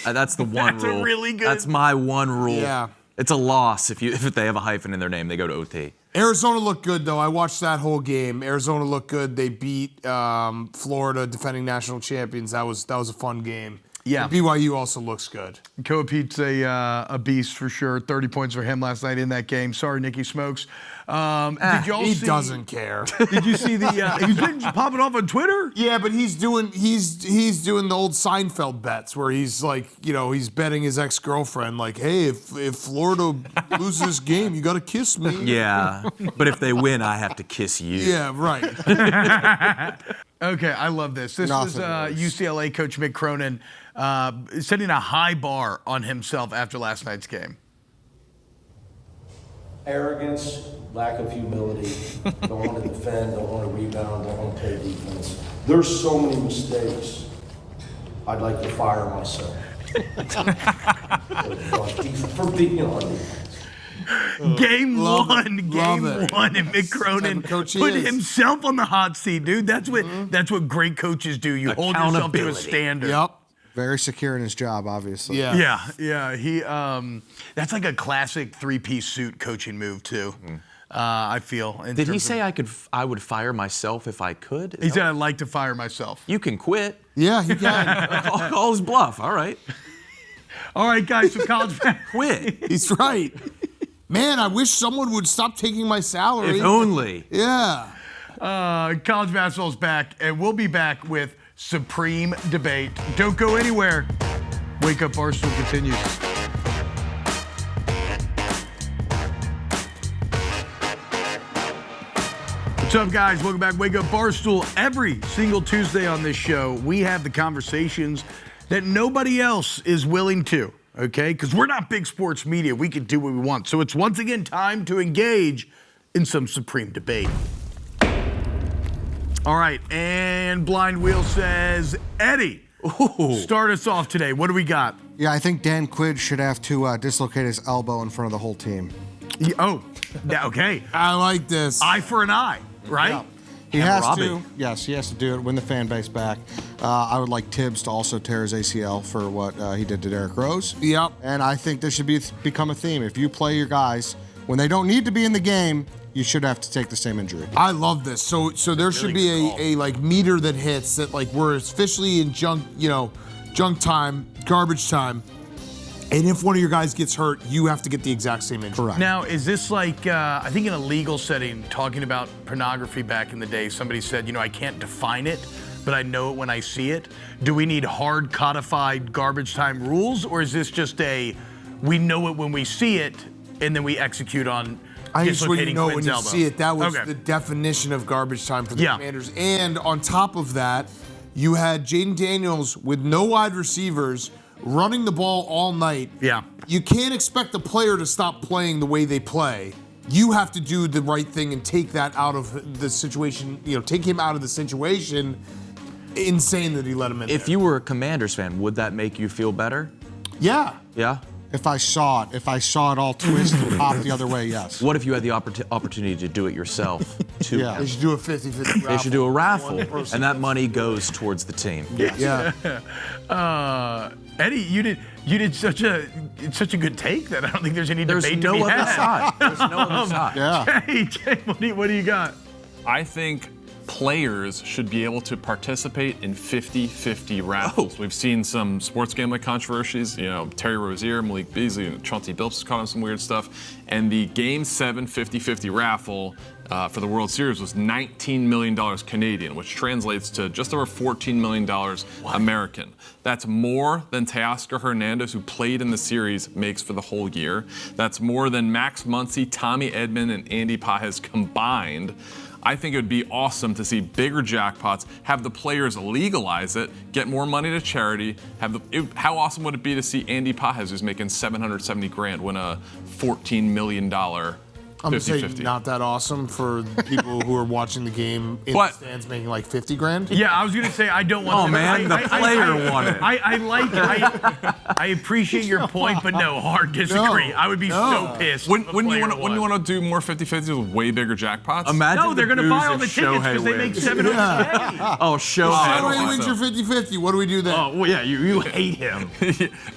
That's the one That's a rule. really good- That's my one rule. Yeah. It's a loss if they have a hyphen in their name. They go to OT. Arizona looked good, though. I watched that whole game. Arizona looked good. They beat Florida, defending national champions. That was a fun game. Yeah. And BYU also looks good. Koa Pete's a beast for sure. 30 points for him last night in that game. Sorry, Nicky Smokes. Did y'all He see? doesn't care. Did you see the? He's been popping off on Twitter. Yeah, but he's doing the old Seinfeld bets where he's like, he's betting his ex-girlfriend like, hey, if Florida loses this game, you got to kiss me. Yeah, but if they win, I have to kiss you. Yeah, right. Okay, I love this. This was Nothing worse. UCLA coach Mick Cronin setting a high bar on himself after last night's game. Arrogance, lack of humility, don't want to defend, don't want to rebound, don't want to play defense. There's so many mistakes. I'd like to fire myself. For being on defense. Game Love one, it. game Love it. one, and Mick Cronin Type of coach he put is. himself on the hot seat, dude. That's what great coaches do. You hold yourself to a Accountability. standard. Yep. Very secure in his job, obviously. Yeah. Yeah. He that's like a classic three-piece suit coaching move too. I feel. in Did he terms say of- I would fire myself if I could? He said I'd like to fire myself. You can quit. Yeah, he can. Call his bluff. All right. All right, guys. So college. Quit. He's right. Man, I wish someone would stop taking my salary. If only. Yeah. College basketball's back, and we'll be back with Supreme Debate. Don't go anywhere. Wake Up Barstool continues. What's up, guys? Welcome back. Wake Up Barstool. Every single Tuesday on this show, we have the conversations that nobody else is willing to, okay? Because we're not big sports media. We can do what we want. So it's once again time to engage in some Supreme Debate. All right, and Blind Wheel says, Eddie, start us off today. What do we got? Yeah, I think Dan Quinn should have to dislocate his elbow in front of the whole team. Yeah, okay. I like this. Eye for an eye, right? Yeah. He has to. Yes, he has to do it. Win the fan base back. I would like Tibbs to also tear his ACL for what he did to Derrick Rose. Yep. And I think this should become a theme. If you play your guys when they don't need to be in the game, you should have to take the same injury. I love this. So there should be a like meter that hits that like we're officially in junk time, garbage time. And if one of your guys gets hurt, you have to get the exact same injury. Correct. Now, is this like, I think in a legal setting, talking about pornography back in the day, somebody said, I can't define it, but I know it when I see it. Do we need hard codified garbage time rules, or is this just we know it when we see it, and then we execute on I just want you to know when you elbow? see it, that was the definition of garbage time for the Commanders. And on top of that, you had Jaden Daniels with no wide receivers running the ball all night. Yeah. You can't expect a player to stop playing the way they play. You have to do the right thing and take that out of the situation, take him out of the situation. Insane that he let him in If you were a Commanders fan, would that make you feel better? Yeah. Yeah? If I saw it all twist and pop the other way, yes. What if you had the opportunity to do it yourself? Yeah. They should do a 50-50 raffle. They should do a raffle, and that money goes towards the team. Yeah. Eddie, you did such a good take that I don't think there's any debate to be other had. side. There's no other side. Yeah. Jay, what do you got? I think players should be able to participate in 50-50 raffles. We've seen some sports gambling controversies. Terry Rozier, Malik Beasley, and Chauncey Billups caught on some weird stuff. And the Game 7 50-50 raffle for the World Series was $19 million Canadian, which translates to just over $14 million American. That's more than Teoscar Hernandez, who played in the series, makes for the whole year. That's more than Max Muncy, Tommy Edman, and Andy Pajes combined. I think it would be awesome to see bigger jackpots, have the players legalize it, get more money to charity. How awesome would it be to see Andy Pajes, who's making $770,000, win a $14 million 50-50? I'm saying not that awesome for people who are watching the game in the stands making like $50,000. Yeah, I was gonna say I don't want. Oh man, the player won it. I appreciate your point, but no, hard disagree. I would be so pissed. Wouldn't you want to do more 50-50s with way bigger jackpots? Imagine they're gonna buy all the tickets because they make $700K. Oh, Shohei. Shohei wins your 50-50. What do we do then? Oh, well, yeah, you hate him.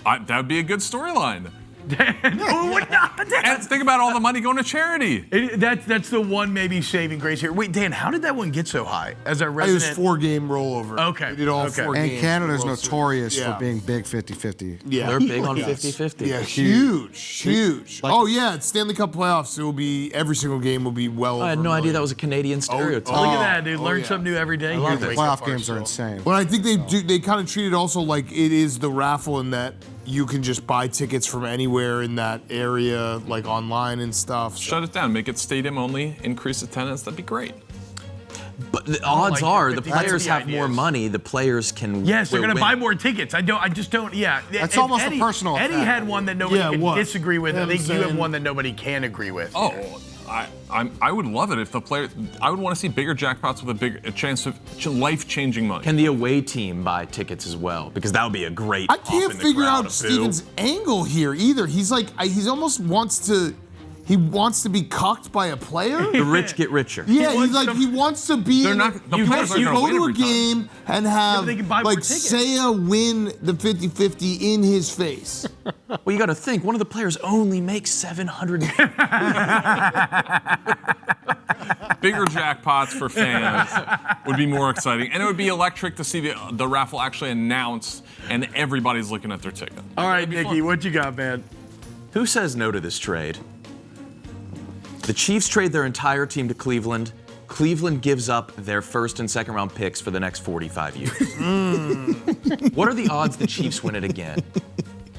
That would be a good storyline. Who would not? And think about all the money going to charity. That's the one maybe saving grace here. Wait, Dan, how did that one get so high? As a It resident, was 4-game rollover. Okay. They did all 4 games. And Canada's notorious Yeah. for being big 50-50. Yeah. They're big on 50-50. Yeah, huge. It's Stanley Cup playoffs. It will be every single game will be well. I had no idea that was a Canadian stereotype. Look at that, dude. Learn something new every day. The Wake Up playoff games are Barstool. insane. But I think they kind of treat it also like it is the raffle in that you can just buy tickets from anywhere in that area, like online and stuff. So. Shut it down. Make it stadium only. Increase attendance. That'd be great. But the odds are the 50-50 players have more ideas. money. The players can. Yes, they're will going to win. buy more tickets. I just don't. Yeah, That's And almost a personal Eddie attack. had one that nobody Yeah, can what? disagree with. Yeah, I think I'm you have saying- one that nobody can agree with. Oh, I would love it if the player. I would want to see bigger jackpots with a chance of life-changing money. Can the away team buy tickets as well? Because that would be a great. I can't figure out Steven's angle here either. He's like, he almost wants to. He wants to be cocked by a player. The rich get richer. Yeah, he wants to be. They're in not- the players aren't you gonna go win to a every time. game and have they can buy more like tickets. Seiya win the 50-50 in his face. Well, you got to think one of the players only makes $700. Bigger jackpots for fans would be more exciting, and it would be electric to see the raffle actually announced, and everybody's looking at their ticket. All right, It'd be Nikki, fun. what you got, man? Who says no to this trade? The Chiefs trade their entire team to Cleveland, Cleveland gives up their first and second round picks for the next 45 years. What are the odds the Chiefs win it again?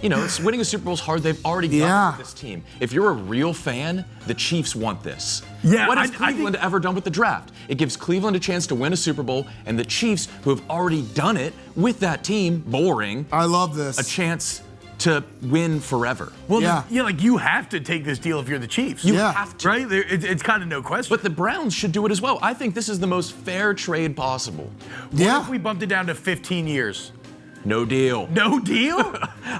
You know, winning a Super Bowl is hard. They've already done it with this team. If you're a real fan, the Chiefs want this. Yeah, what has Cleveland ever done with the draft? It gives Cleveland a chance to win a Super Bowl, and the Chiefs, who have already done it with that team, boring. I love this. A chance to win forever. Well, like you have to take this deal if you're the Chiefs. You have to. Right? It's kind of no question. But the Browns should do it as well. I think this is the most fair trade possible. What if we bumped it down to 15 years? No deal. No deal?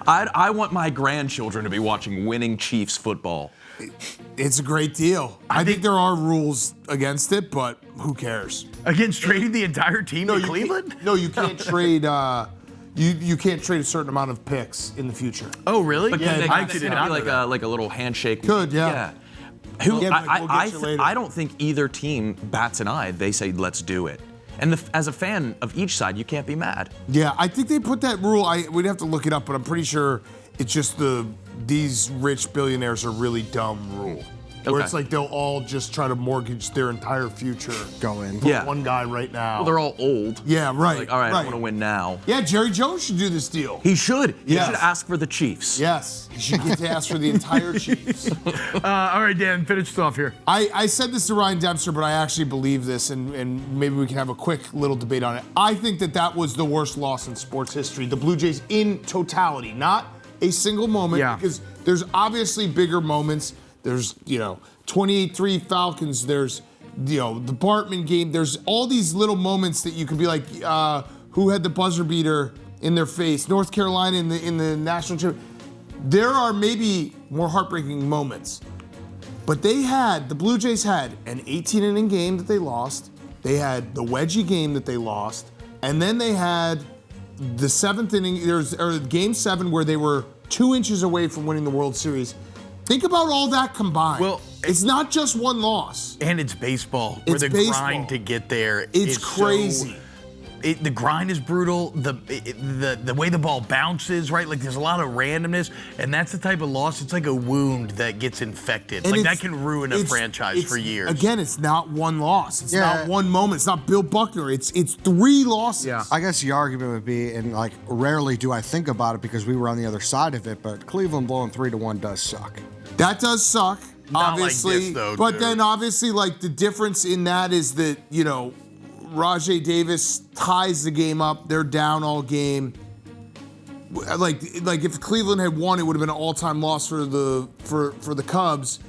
I want my grandchildren to be watching winning Chiefs football. It's a great deal. I think there are rules against it, but who cares? Against trading the entire team to Cleveland? No, you can't trade. You can't trade a certain amount of picks in the future. Oh, really? But Yeah, I could be like a little handshake. Could, yeah. Who? Yeah, but we'll get you later. I don't think either team bats an eye. They say, let's do it. And as a fan of each side, you can't be mad. Yeah, I think they put that rule. We'd have to look it up, but I'm pretty sure it's just these rich billionaires are really dumb rule. Where it's like they'll all just try to mortgage their entire future. Go in. For one guy right now. Well, they're all old. Yeah, right. Like, all right, I want to win now. Yeah, Jerry Jones should do this deal. He should. He Yes. should ask for the Chiefs. Yes, he should get to ask for the entire Chiefs. All right, Dan, finish it off here. I said this to Ryan Dempster, but I actually believe this, and maybe we can have a quick little debate on it. I think that was the worst loss in sports history. The Blue Jays in totality, not a single moment, because there's obviously bigger moments. There's, 28-3 Falcons. There's, the Bartman game. There's all these little moments that you could be like, who had the buzzer beater in their face? North Carolina in the national championship. There are maybe more heartbreaking moments. But the Blue Jays had an 18-inning game that they lost. They had the wedgie game that they lost. And then they had the 7th inning, game 7 where they were 2 inches away from winning the World Series. Think about all that combined. Well, it's not just one loss. And it's baseball. It's where the baseball. grind to get there It's is crazy. The grind is brutal. The way the ball bounces, right? Like there's a lot of randomness, and that's the type of loss. It's like a wound that gets infected. And like that can ruin a franchise for years. Again, it's not one loss. It's not one moment. It's not Bill Buckner. It's 3 losses. Yeah. I guess the argument would be, and like rarely do I think about it because we were on the other side of it, but Cleveland blowing 3-1 does suck. That does suck, Not obviously. like this, though, but dude. then obviously, like the difference in that is that, Rajay Davis ties the game up. They're down all game. Like if Cleveland had won, it would have been an all-time loss for the Cubs.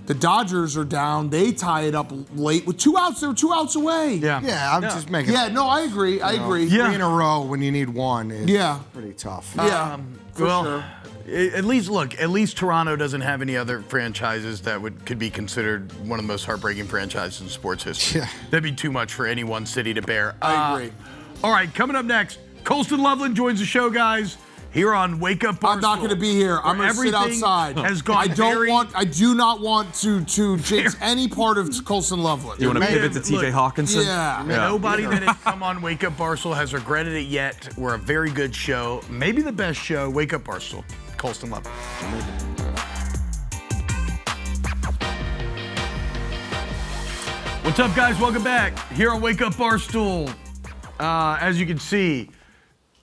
The Dodgers are down. They tie it up late with 2 outs. They were 2 outs away. Yeah, I'm just making. Yeah, no, I agree. I agree. 3 in a row when you need one is pretty tough. Yeah, for sure. At least Toronto doesn't have any other franchises that could be considered one of the most heartbreaking franchises in sports history. Yeah. That'd be too much for any one city to bear. I agree. All right, coming up next, Colston Loveland joins the show, guys. Here on Wake Up Barstool. I'm not going to be here. I'm going to sit outside. Has gone I do not want to jinx any part of Colston Loveland. You want to pivot to TJ Hawkinson? Yeah. Nobody that has come on Wake Up Barstool has regretted it yet. We're a very good show. Maybe the best show. Wake Up Barstool. Colston Loveland. What's up, guys? Welcome back here on Wake Up Barstool. As you can see,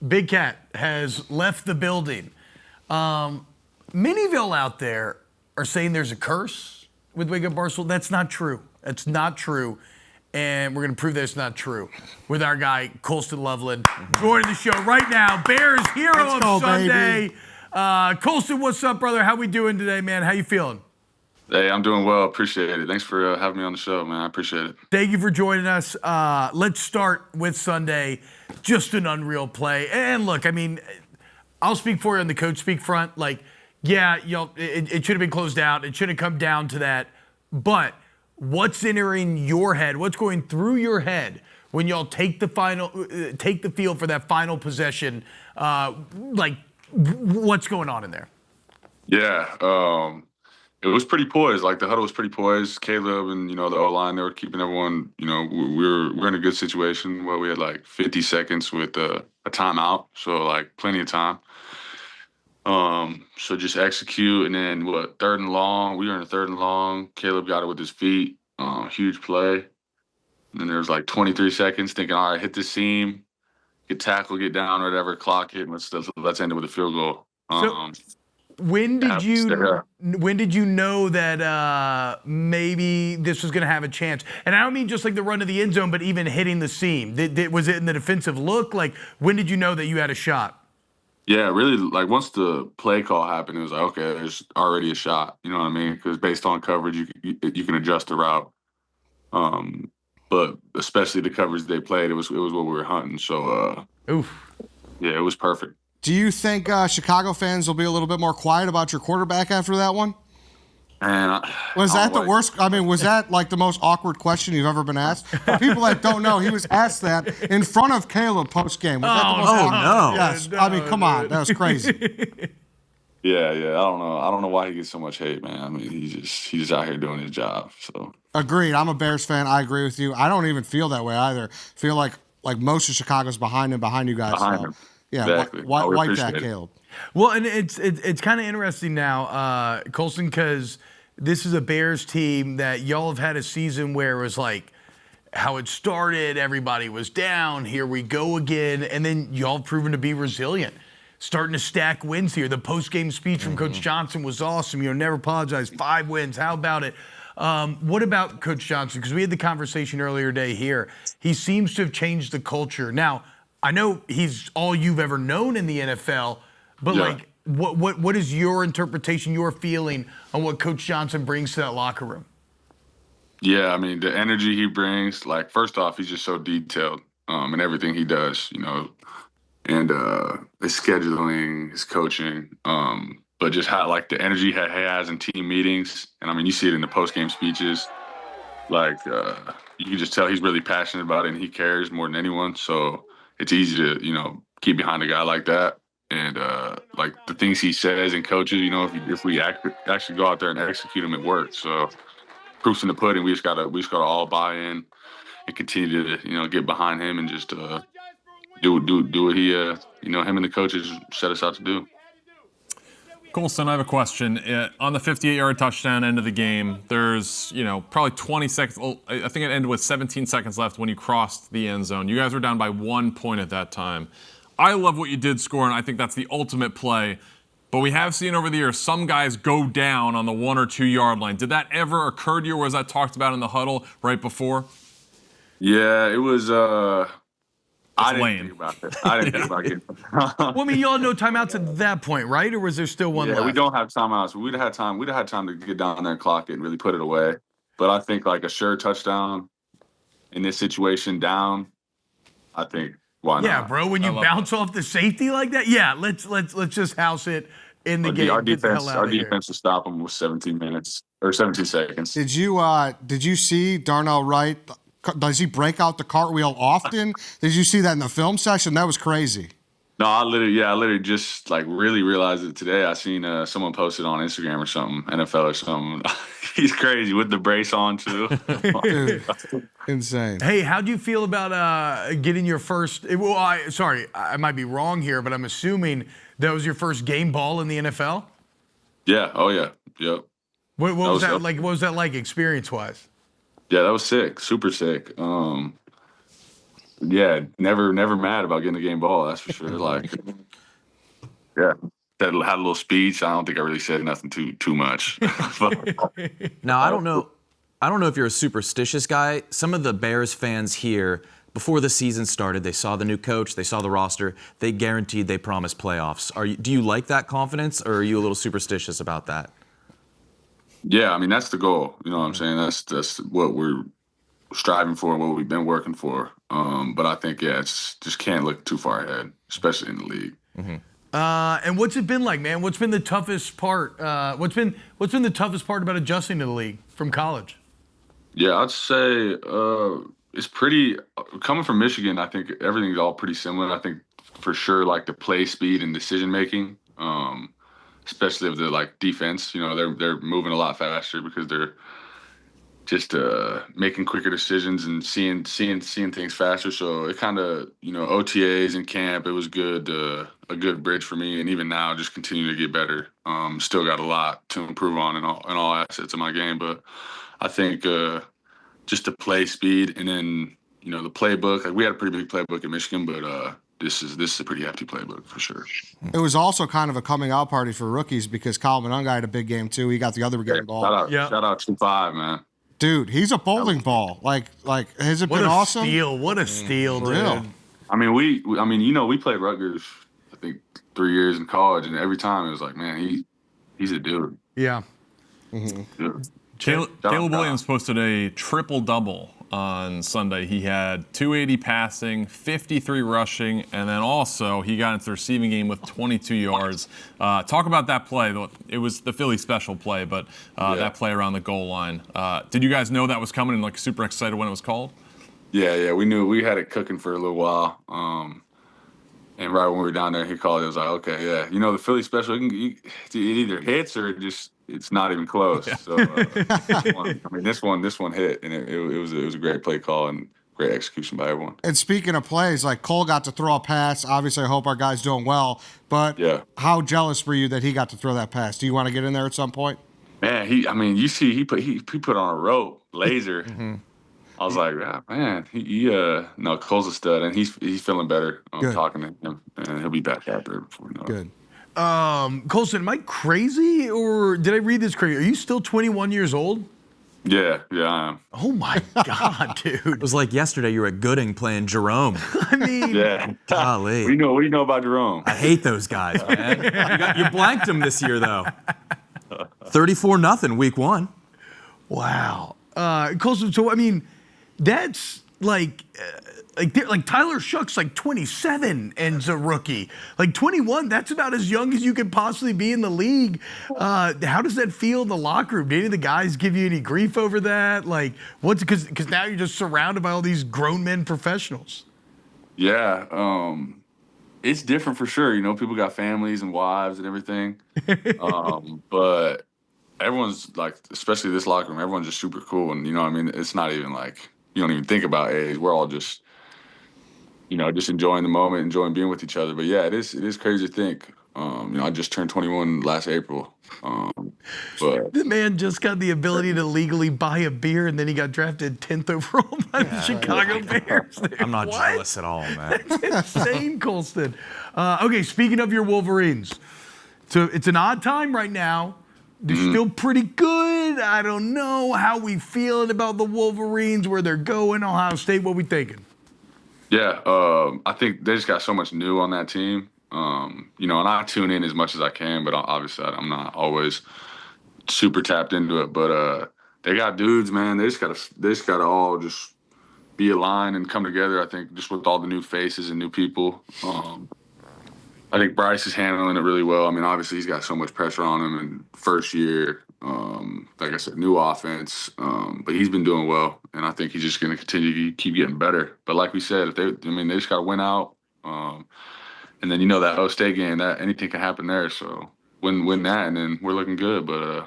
Big Cat has left the building. Miniville out there are saying there's a curse with Wake Up Barstool. That's not true. That's not true. And we're going to prove that it's not true with our guy, Colston Loveland, joining the show right now. Bears hero of Sunday. Colston, what's up, brother? How we doing today, man? How you feeling? Hey, I'm doing well. Appreciate it. Thanks for having me on the show, man. I appreciate it. Thank you for joining us. Let's start with Sunday. Just an unreal play. And look, I mean, I'll speak for you on the coach speak front. Like, yeah, it should have been closed out. It should have come down to that. But what's entering your head? What's going through your head when y'all take the field for that final possession? What's going on in there? Yeah, it was pretty poised. Like the huddle was pretty poised. Caleb and the O-line, they were keeping everyone. We're in a good situation where we had like 50 seconds with a timeout, so like plenty of time. So just execute, and then 3rd and long. We were in a 3rd and long. Caleb got it with his feet. Huge play. And then there was like 23 seconds thinking, all right, hit the seam, get tackle, get down, whatever, clock hit, and let's end it with a field goal. When did you know that maybe this was going to have a chance? And I don't mean just like the run to the end zone, but even hitting the seam. Was it in the defensive look? Like, when did you know that you had a shot? Yeah, really, like once the play call happened, it was like, okay, there's already a shot. You know what I mean? Because based on coverage, you can adjust the route. But especially the coverage they played, it was what we were hunting. So, yeah, it was perfect. Do you think Chicago fans will be a little bit more quiet about your quarterback after that one? And was that the worst? I mean, was that like the most awkward question you've ever been asked? For people that don't know, he was asked that in front of Caleb post game. No! Yes. I mean, come on, that was crazy. Yeah. I don't know why he gets so much hate, man. I mean, he's just out here doing his job. So agreed. I'm a Bears fan. I agree with you. I don't even feel that way either. Feel like most of Chicago's behind him, behind you guys. Behind him. Yeah, exactly. Wipe that, Caleb. Well, and it's kind of interesting now, Colston, because this is a Bears team that y'all have had a season where it was like how it started, everybody was down, here we go again, and then y'all have proven to be resilient, starting to stack wins here. The post-game speech from Coach Johnson was awesome. Never apologize, 5 wins. How about it? What about Coach Johnson? Because we had the conversation earlier today here. He seems to have changed the culture. Now, I know he's all you've ever known in the NFL, but like, what is your interpretation, your feeling on what Coach Johnson brings to that locker room? Yeah, I mean, the energy he brings, like, first off, he's just so detailed in everything he does, and his scheduling, his coaching, but just how, like, the energy he has in team meetings. And, I mean, you see it in the post-game speeches. Like, you can just tell he's really passionate about it and he cares more than anyone. So it's easy to, keep behind a guy like that. And, like, the things he says and coaches, if we actually go out there and execute them, it works. So proof's in the pudding. We just gotta all buy in and continue to, get behind him and just do what he, him and the coaches set us out to do. Colston, I have a question. On the 58-yard touchdown end of the game, there's, probably 20 seconds. I think it ended with 17 seconds left when you crossed the end zone. You guys were down by 1 point at that time. I love what you did scoring. I think that's the ultimate play. But we have seen over the years some guys go down on the 1 or 2 yard line. Did that ever occur to you, or was that talked about in the huddle right before? Yeah, it was. I didn't lame. think about it. I didn't think about getting. Well, I mean, y'all had no timeouts at that point, right? Or was there still one left? Yeah, we don't have timeouts. We'd have had time to get down there and clock it and really put it away. But I think like a sure touchdown in this situation down, I think why not? Yeah, bro. When you bounce off the safety like that, let's just house it in the game. Our defense to stop them was 17 minutes or 17 seconds. Did you see Darnell Wright? Does he break out the cartwheel often? Did you see that in the film session? That was crazy. No, I literally just like really realized it today. I seen someone posted on Instagram or something, NFL or something. He's crazy with the brace on too. Dude, insane. Hey, how do you feel about getting your first? I might be wrong here, but I'm assuming that was your first game ball in the NFL. Yeah. Oh yeah. Yep. What was that like? What was that like experience-wise? Yeah, that was sick. Super sick. Yeah, never mad about getting a game ball, that's for sure. Like, yeah, that had a little speech. I don't think I really said nothing too much. Now, I don't know if you're a superstitious guy. Some of the Bears fans here, before the season started, they saw the new coach, they saw the roster, they guaranteed they promised playoffs. Do you like that confidence, or are you a little superstitious about that? Yeah, I mean, that's the goal. You know what I'm saying? That's what we're striving for and what we've been working for. But I think, it's just can't look too far ahead, especially in the league. Mm-hmm. And what's it been like, man? What's been the toughest part? What's been the toughest part about adjusting to the league from college? Yeah, I'd say it's pretty coming from Michigan. I think everything's all pretty similar. I think for sure, like the play speed and decision making. Especially of the like defense, they're moving a lot faster because they're just making quicker decisions and seeing things faster. So it kind of OTAs and camp, it was a good bridge for me, and even now just continue to get better. Still got a lot to improve on in all assets of my game, but I think just the play speed, and then the playbook. Like we had a pretty big playbook in Michigan, but this is a pretty hefty playbook for sure. It was also kind of a coming out party for rookies because Kyle Monunga had a big game too. He got the other game ball. Shout out 2-5, man. Dude, he's a bowling ball. Like has it been awesome? What a steal, dude. Real. I mean, we played Rutgers, I think 3 years in college, and every time it was like, man, he's a dude. Yeah. Mm-hmm. Caleb Williams posted a triple-double on Sunday. He had 280 passing, 53 rushing, and then also he got into the receiving game with 22 yards. Talk about that play. It was the Philly special play, but that play around the goal line. Did you guys know that was coming and like super excited when it was called? Yeah, we knew. We had it cooking for a little while. And right when we were down there, he called. It was like, okay, yeah. The Philly special, it either hits or it's not even close. Yeah. So, this one hit, and it was a great play call and great execution by everyone. And speaking of plays, like Cole got to throw a pass. Obviously, I hope our guy's doing well. But how jealous were you that he got to throw that pass? Do you want to get in there at some point? Man, you see, he put on a rope, laser. Mm-hmm. I was like, man, Cole's a stud, and he's feeling better. I'm talking to him, and he'll be back out there before you know it. Good. Colston, am I crazy, or did I read this crazy? Are you still 21 years old? Yeah, I am. Oh my God, dude! It was like yesterday you were at Gooding playing Jerome. I mean, golly. What do you know about Jerome? I hate those guys, man. you blanked them this year, though. 34-0 week 1. Wow, Colston. So I mean. That's like Tyler Shuck's like 27 and's a rookie. Like 21, that's about as young as you could possibly be in the league. How does that feel in the locker room? Did any of the guys give you any grief over that? Like, because now you're just surrounded by all these grown men professionals. Yeah, it's different for sure. People got families and wives and everything. But everyone's like, especially this locker room, everyone's just super cool. And it's not even like, you don't even think about age. We're all just, just enjoying the moment, enjoying being with each other. But yeah, it is crazy to think. I just turned 21 last April. But the man just got the ability to legally buy a beer, and then he got drafted 10th overall by the Chicago Bears. Dude. I'm not jealous at all, man. That's insane, Colston. Okay, speaking of your Wolverines, so it's an odd time right now. They're still pretty good. I don't know how we feeling about the Wolverines, where they're going, Ohio State. What we thinking? Yeah, I think they just got so much new on that team. And I tune in as much as I can, but obviously I'm not always super tapped into it. But they got dudes, man. They just gotta all just be aligned and come together. I think just with all the new faces and new people. I think Bryce is handling it really well. I mean, obviously he's got so much pressure on him in first year. Like I said, new offense, but he's been doing well, and I think he's just going to continue to keep getting better. But like we said, they just got to win out, and then that O State game, that anything can happen there. So win that, and then we're looking good. But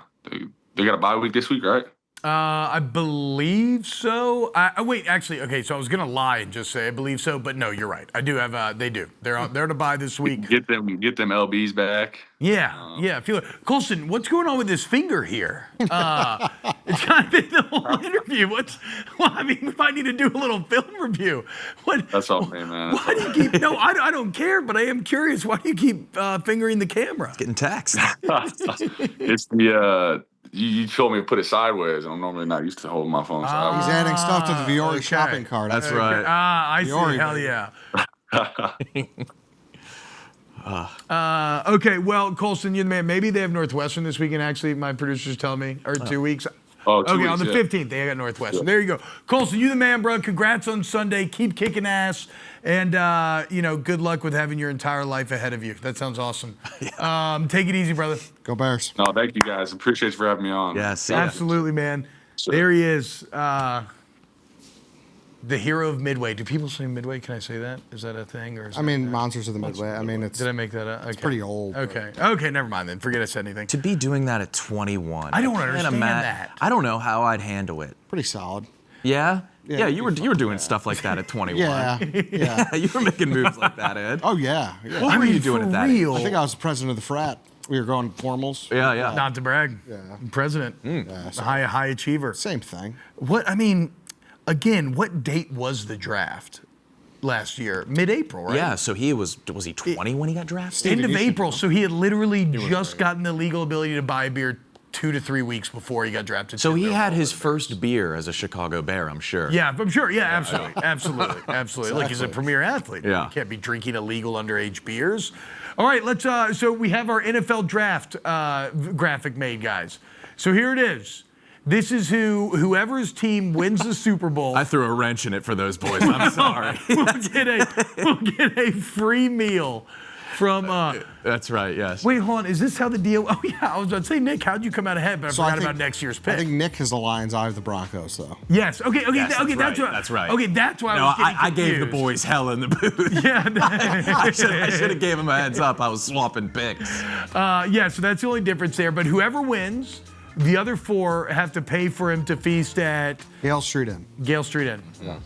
they got a bye week this week, right? I believe so. Wait, actually, okay. So I was gonna lie and just say I believe so, but no, you're right. I do have. They do. They're to bye this week. Get them LBs back. Yeah. I feel it. Colston, what's going on with his finger here? It's kind of been the whole interview. We might need to do a little film review. That's all me, man. Why do you keep? No, I don't care, but I am curious. Why do you keep fingering the camera? Getting text. It's the. You told me to put it sideways. I'm normally not used to holding my phone sideways. He's adding stuff to the Viore shopping cart. That's right. I Viore, see. Hell yeah. Okay, well, Colston, you're the man. Maybe they have Northwestern this weekend, actually, my producers tell me, or 2 weeks. Oh, 2 okay, weeks, on the 15th, they got Northwestern. Yeah. There you go. Colston, you the man, bro. Congrats on Sunday. Keep kicking ass. And, good luck with having your entire life ahead of you. That sounds awesome. Yeah. Take it easy, brother. Go Bears. No, thank you, guys. Appreciate you for having me on. Yes. Absolutely, man. Sure. There he is. The hero of Midway. Do people say Midway? Can I say that? Is that a thing? Or Monsters of the Midway. Did I make that up? Okay. It's pretty old. Okay. Okay, never mind then. Forget I said anything. To be doing that at 21. I don't understand that. I don't know how I'd handle it. Pretty solid. Yeah? Yeah, you were doing stuff like that at 21. Yeah. You were making moves like that, Ed. Oh, yeah. What were you doing at that age? I think I was the president of the frat. We were going formals. Yeah. Not to brag. Yeah. President. Yeah, high achiever. Same thing. What, again, what date was the draft last year? Mid-April, right? Yeah, so was he 20 when he got drafted? End of April, so he had literally just gotten the legal ability to buy beer 2 to 3 weeks before he got drafted. So he had his first beer as a Chicago Bear, I'm sure. Yeah, I'm sure. Yeah, absolutely. Look, he's a premier athlete. Yeah. You can't be drinking illegal underage beers. All right, let's. So we have our NFL draft graphic made, guys. So here it is. This is whoever's team wins the Super Bowl. I threw a wrench in it for those boys. I'm sorry. we'll get a free meal from. That's right. Yes. Wait, hold on. Is this how the deal? Oh yeah, I was about to say, Nick, how'd you come out ahead? But I forgot about next year's pick. I think Nick has the Lions out of the Broncos, though. Yes. Okay. Yes, That's right. Okay, that's why. No, I was getting I gave the confused. boys hell in the booth. Yeah. I should have gave him a heads up. I was swapping picks. Yeah. So that's the only difference there. But whoever wins, the other 4 have to pay for him to feast at Gale Street Inn. Gale Street Inn. Yeah.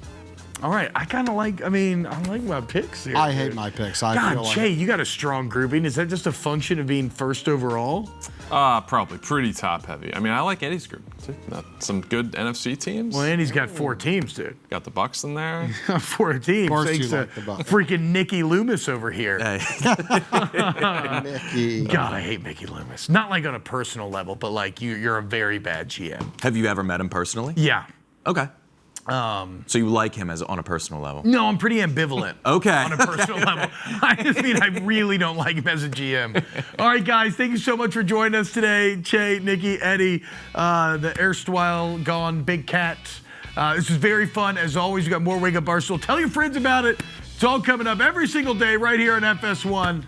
All right. I kind of like. I like my picks here. I hate my picks. God, Jay, you got a strong grouping. Is that just a function of being first overall? Probably pretty top heavy. I mean, I like Eddie's group too. Some good NFC teams. Well, Andy's got 4 teams, dude. Got the Bucks in there. 4 teams. Of course Thanks you to like the Bucks. freaking Nicky Loomis over here. Hey. Mickey. God, I hate Mickey Loomis. Not like on a personal level, but like you're a very bad GM. Have you ever met him personally? Yeah. Okay. So you like him on a personal level? No, I'm pretty ambivalent. Okay. On a personal level. I just mean I really don't like him as a GM. All right, guys, thank you so much for joining us today. Che, Nikki, Eddie, the erstwhile gone Big Cat. This was very fun. As always, you got more Wake Up Barstool. Tell your friends about it. It's all coming up every single day right here on FS1.